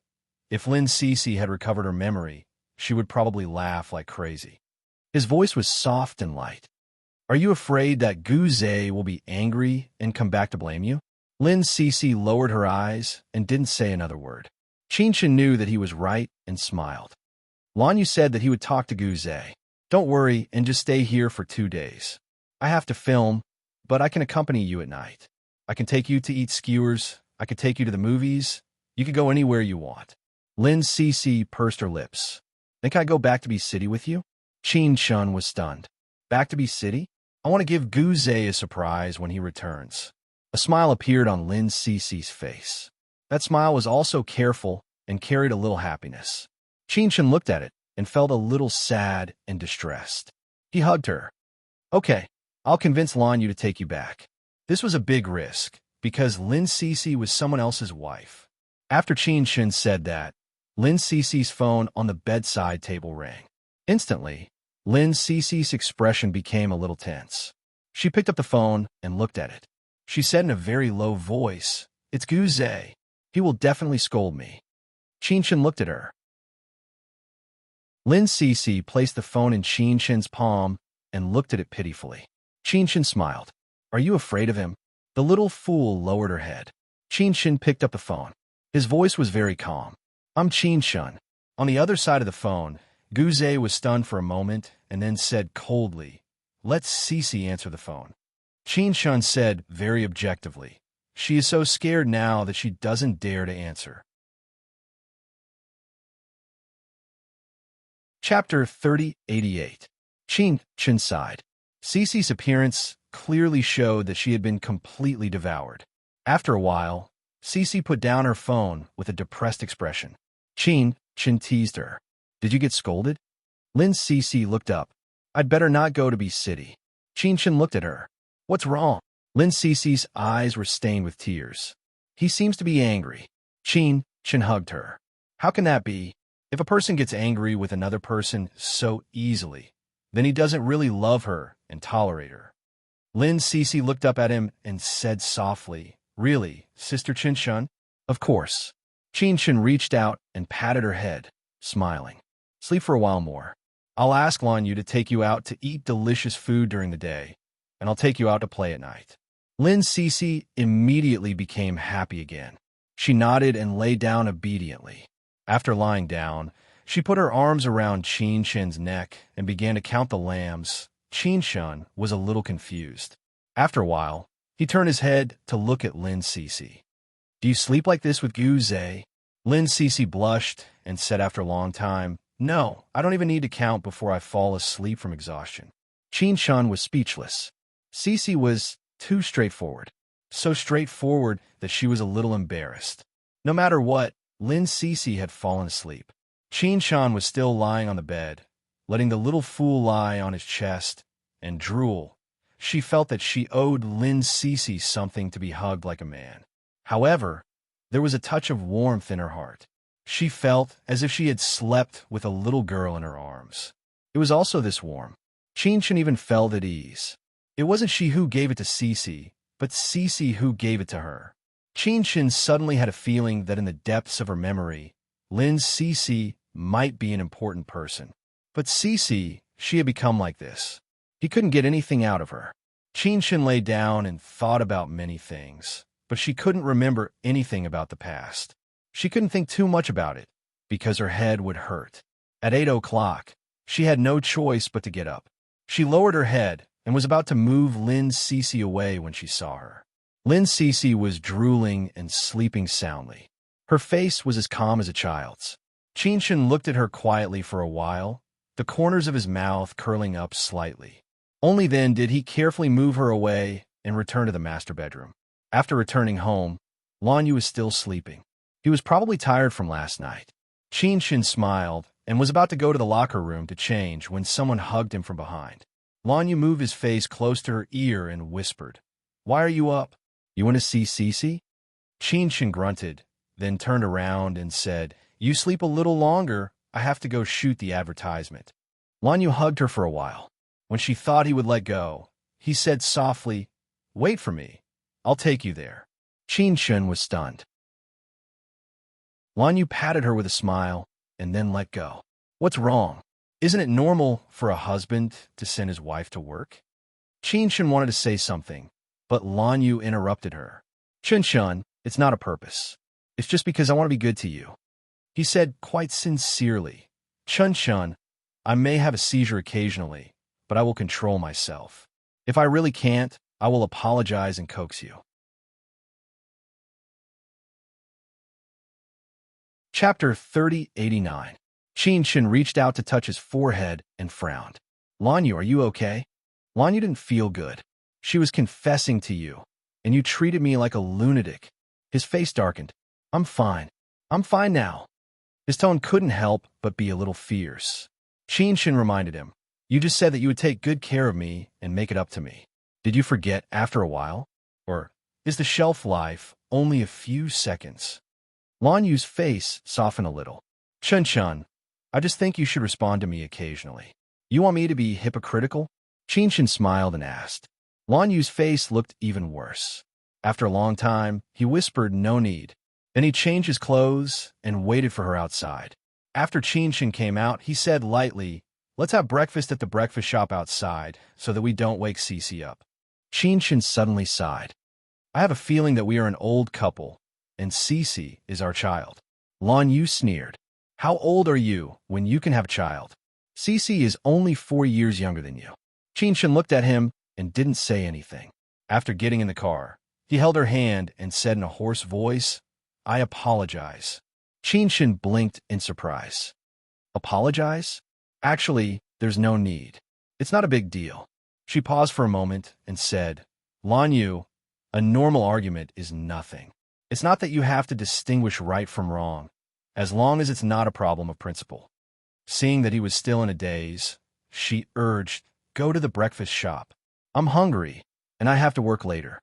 If Lin Cici had recovered her memory, she would probably laugh like crazy. His voice was soft and light. "Are you afraid that Gu Zhe will be angry and come back to blame you?" Lin Cici lowered her eyes and didn't say another word. Qinshan knew that he was right and smiled. Lanyu said that he would talk to Gu Zhe. "Don't worry and just stay here for 2 days. I have to film, but I can accompany you at night. I can take you to eat skewers. I could take you to the movies. You could go anywhere you want." Lin Cici pursed her lips. "Think I'd go back to Be City with you?" Qinshan was stunned. "Back to Be City? I want to give Gu Zhe a surprise when he returns." A smile appeared on Lin Cici's face. That smile was also careful and carried a little happiness. Qinshan looked at it and felt a little sad and distressed. He hugged her. "Okay, I'll convince Lanyu to take you back." This was a big risk, because Lin Cici was someone else's wife. After Qinshan said that, Lin Cici's phone on the bedside table rang. Instantly, Lin Cici's expression became a little tense. She picked up the phone and looked at it. She said in a very low voice, "It's Gu Zhe. He will definitely scold me." Qinshan looked at her. Lin Cici placed the phone in Qinshan's palm and looked at it pitifully. Qinshan smiled. "Are you afraid of him?" The little fool lowered her head. Qinshan picked up the phone. His voice was very calm. "I'm Qinshan." On the other side of the phone, Gu Zhe was stunned for a moment and then said coldly, "Let Cici answer the phone." Qinshan said very objectively, "She is so scared now that she doesn't dare to answer." Chapter 3088. Qinshan sighed. Cici's appearance clearly showed that she had been completely devoured. After a while, Cici put down her phone with a depressed expression. Qinshan teased her. "Did you get scolded?" Lin Cici looked up. "I'd better not go to Be City." Qinshan looked at her. "What's wrong?" Lin Cici's eyes were stained with tears. "He seems to be angry." Qinshan hugged her. "How can that be? If a person gets angry with another person so easily, then he doesn't really love her and tolerate her." Lin Cici looked up at him and said softly, "Really, Sister Qinshan?" "Of course." Qinshan reached out and patted her head, smiling. "Sleep for a while more. I'll ask Lanyu to take you out to eat delicious food during the day, and I'll take you out to play at night." Lin Cici immediately became happy again. She nodded and lay down obediently. After lying down, she put her arms around Qinshan's neck and began to count the lambs. Qinshan was a little confused. After a while, he turned his head to look at Lin Cici. "Do you sleep like this with Gu Zhe?" Lin Cece blushed and said after a long time, "No, I don't even need to count before I fall asleep from exhaustion." Qin Shan was speechless. Cece was too straightforward. So straightforward that she was a little embarrassed. No matter what, Lin Cece had fallen asleep. Qin Shan was still lying on the bed, letting the little fool lie on his chest and drool. She felt that she owed Lin Cece something to be hugged like a man. However, there was a touch of warmth in her heart. She felt as if she had slept with a little girl in her arms. It was also this warm. Qin Shan even felt at ease. It wasn't she who gave it to Cece, but Cece who gave it to her. Qin Shan suddenly had a feeling that in the depths of her memory, Lin Cece might be an important person. But Cece, she had become like this. He couldn't get anything out of her. Qin Shan lay down and thought about many things, but she couldn't remember anything about the past. She couldn't think too much about it, because her head would hurt. At 8 o'clock, she had no choice but to get up. She lowered her head and was about to move Lin Cece away when she saw her. Lin Cece was drooling and sleeping soundly. Her face was as calm as a child's. Qin Shan looked at her quietly for a while, the corners of his mouth curling up slightly. Only then did he carefully move her away and return to the master bedroom. After returning home, Lan Yu was still sleeping. He was probably tired from last night. Qin Shan smiled and was about to go to the locker room to change when someone hugged him from behind. Lan Yu moved his face close to her ear and whispered, "Why are you up? You want to see Cece?" Qin Shan grunted, then turned around and said, "You sleep a little longer. I have to go shoot the advertisement." Lan Yu hugged her for a while. When she thought he would let go, he said softly, "Wait for me. I'll take you there." Qin Shan was stunned. Lan Yu patted her with a smile and then let go. "What's wrong? Isn't it normal for a husband to send his wife to work?" Qin Shan wanted to say something, but Lan Yu interrupted her. "Qin Shan, it's not a purpose. It's just because I want to be good to you." He said quite sincerely, "Qin Shan, I may have a seizure occasionally, but I will control myself. If I really can't, I will apologize and coax you." Chapter 3089. Qin Shan reached out to touch his forehead and frowned. "Lan Yu, are you okay?" Lan Yu didn't feel good. "She was confessing to you, and you treated me like a lunatic." His face darkened. "I'm fine. I'm fine now." His tone couldn't help but be a little fierce. Qin Shan reminded him, "You just said that you would take good care of me and make it up to me. Did you forget after a while? Or is the shelf life only a few seconds?" Lan Yu's face softened a little. "Qin Shan, I just think you should respond to me occasionally. You want me to be hypocritical?" Qin Shan smiled and asked. Lan Yu's face looked even worse. After a long time, he whispered, "No need." Then he changed his clothes and waited for her outside. After Qin Shan came out, he said lightly, "Let's have breakfast at the breakfast shop outside so that we don't wake Cece up." Qin Shan suddenly sighed. "I have a feeling that we are an old couple, and Cece is our child." Lan Yu sneered. "How old are you when you can have a child? Cece is only 4 years younger than you." Qin Shan looked at him and didn't say anything. After getting in the car, he held her hand and said in a hoarse voice, "I apologize." Qin Shan blinked in surprise. "Apologize? Actually, there's no need. It's not a big deal." She paused for a moment and said, "Lan Yu, a normal argument is nothing. It's not that you have to distinguish right from wrong, as long as it's not a problem of principle." Seeing that he was still in a daze, she urged, "Go to the breakfast shop. I'm hungry, and I have to work later."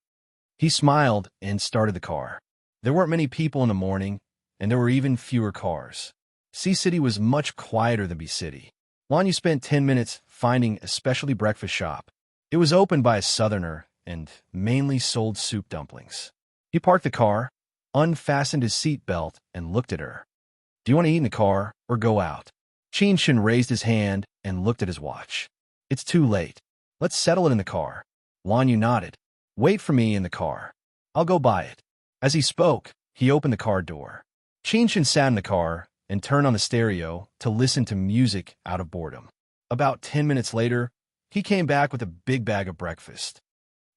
He smiled and started the car. There weren't many people in the morning, and there were even fewer cars. C-City was much quieter than B-City. Lan Yu spent 10 minutes finding a specialty breakfast shop. It was opened by a southerner and mainly sold soup dumplings. He parked the car, unfastened his seat belt, and looked at her. "Do you want to eat in the car or go out?" Qin Shan raised his hand and looked at his watch. "It's too late. Let's settle it in the car." Lan Yu nodded. "Wait for me in the car. I'll go buy it." As he spoke, he opened the car door. Qin Shan sat in the car and turned on the stereo to listen to music out of boredom. About 10 minutes later, he came back with a big bag of breakfast.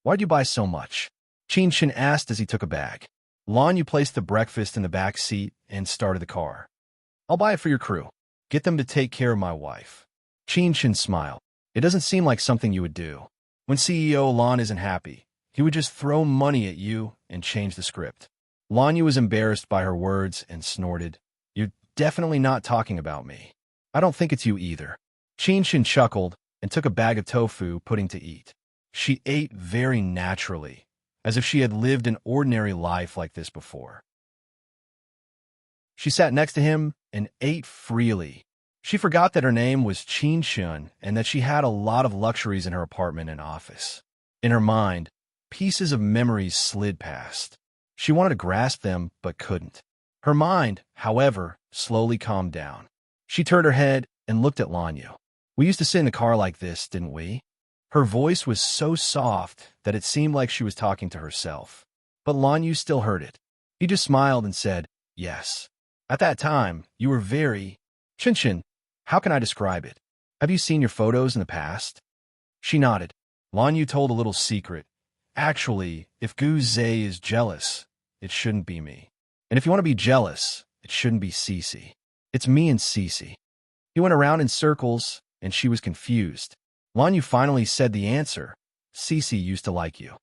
"Why'd you buy so much?" Qin Shan asked as he took a bag. Lan Yu placed the breakfast in the back seat and started the car. I'll buy it for your crew. Get them to take care of my wife. Qin smiled. It doesn't seem like something you would do. When CEO Lan isn't happy, he would just throw money at you and change the script. Lan Yu was embarrassed by her words and snorted. You're definitely not talking about me. I don't think it's you either. Qin chuckled and took a bag of tofu pudding to eat. She ate very naturally, as if she had lived an ordinary life like this before. She sat next to him and ate freely. She forgot that her name was Qin and that she had a lot of luxuries in her apartment and office. In her mind, pieces of memories slid past. She wanted to grasp them, but couldn't. Her mind, however, slowly calmed down. She turned her head and looked at Lan Yu. We used to sit in the car like this, didn't we? Her voice was so soft that it seemed like she was talking to herself. But Lan Yu still heard it. He just smiled and said, yes. At that time, you were very... Qin, how can I describe it? Have you seen your photos in the past? She nodded. Lan Yu told a little secret. Actually, if Gu Zhe is jealous, it shouldn't be me. And if you want to be jealous, it shouldn't be Cece. It's me and Cece. He went around in circles, and she was confused. Lan Yu finally said the answer. Cece used to like you.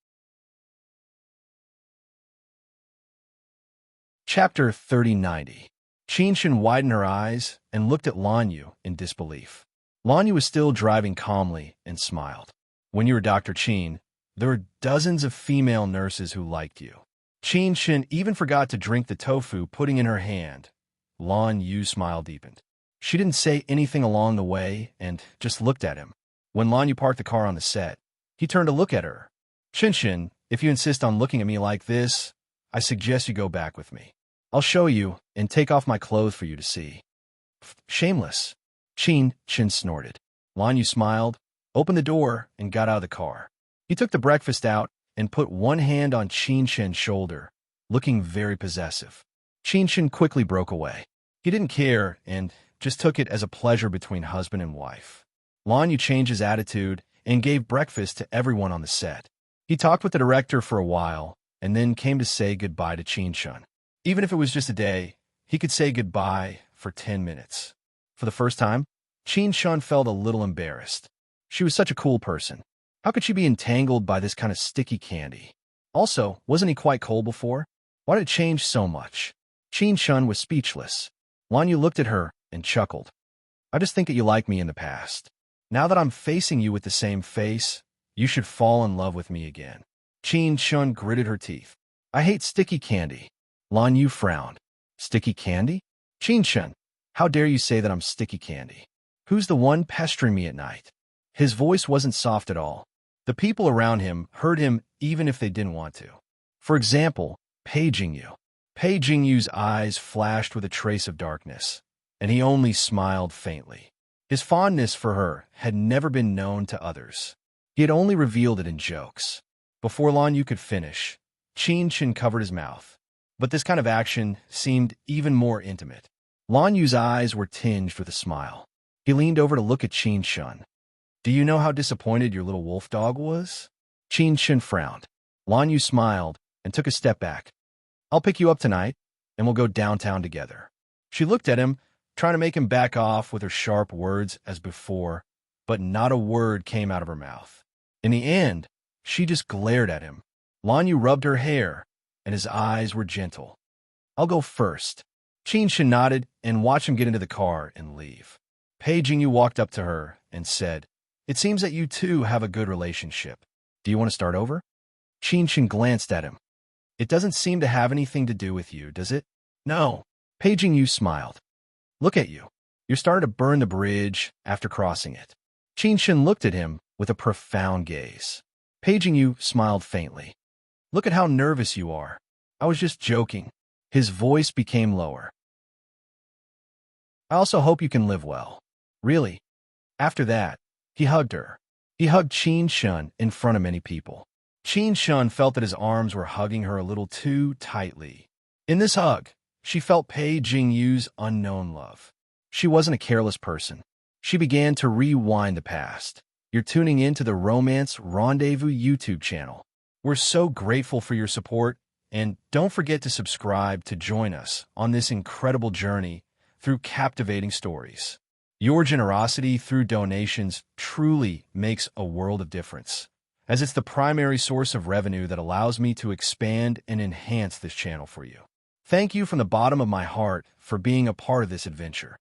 Chapter 3090. Qin widened her eyes and looked at Lan Yu in disbelief. Lan Yu was still driving calmly and smiled. When you were Dr. Qin, there were dozens of female nurses who liked you. Qin even forgot to drink the tofu pudding in her hand. Lan Yu's smile deepened. She didn't say anything along the way and just looked at him. When Lan Yu parked the car on the set, he turned to look at her. Qin, if you insist on looking at me like this, I suggest you go back with me. I'll show you and take off my clothes for you to see. Shameless. Qin snorted. Lan Yu smiled, opened the door, and got out of the car. He took the breakfast out and put one hand on Qin's shoulder, looking very possessive. Qin quickly broke away. He didn't care and just took it as a pleasure between husband and wife. Lan Yu changed his attitude and gave breakfast to everyone on the set. He talked with the director for a while and then came to say goodbye to Qin. Even if it was just a day, he could say goodbye for 10 minutes. For the first time, Qin felt a little embarrassed. She was such a cool person. How could she be entangled by this kind of sticky candy? Also, wasn't he quite cold before? Why did it change so much? Qin was speechless. Lan Yu looked at her and chuckled. I just think that you liked me in the past. Now that I'm facing you with the same face, you should fall in love with me again. Qin gritted her teeth. I hate sticky candy. Lan Yu frowned. Sticky candy? Qin, how dare you say that I'm sticky candy? Who's the one pestering me at night? His voice wasn't soft at all. The people around him heard him even if they didn't want to. For example, Pei Jingyu. Pei Jingyu's eyes flashed with a trace of darkness, and he only smiled faintly. His fondness for her had never been known to others. He had only revealed it in jokes. Before Lan Yu could finish, Qin covered his mouth. But this kind of action seemed even more intimate. Lan Yu's eyes were tinged with a smile. He leaned over to look at Qin. Do you know how disappointed your little wolf dog was? Qin frowned. Lan Yu smiled and took a step back. I'll pick you up tonight, and we'll go downtown together. She looked at him, trying to make him back off with her sharp words as before, but not a word came out of her mouth. In the end, she just glared at him. Lan Yu rubbed her hair, and his eyes were gentle. I'll go first. Qin nodded and watched him get into the car and leave. Pei Jingyu walked up to her and said, It seems that you two have a good relationship. Do you want to start over? Qin glanced at him. It doesn't seem to have anything to do with you, does it? No. Pei Jingyu smiled. Look at you. You're starting to burn the bridge after crossing it. Qin looked at him with a profound gaze. Pei Jingyu smiled faintly. Look at how nervous you are. I was just joking. His voice became lower. I also hope you can live well. Really. After that, he hugged her. He hugged Qin in front of many people. Qin felt that his arms were hugging her a little too tightly. In this hug, she felt Pei Jingyu's unknown love. She wasn't a careless person. She began to rewind the past. You're tuning in to the Romance Rendezvous YouTube channel. We're so grateful for your support, And don't forget to subscribe to join us on this incredible journey through captivating stories. Your generosity through donations truly makes a world of difference, as it's the primary source of revenue that allows me to expand and enhance this channel for you. Thank you from the bottom of my heart for being a part of this adventure.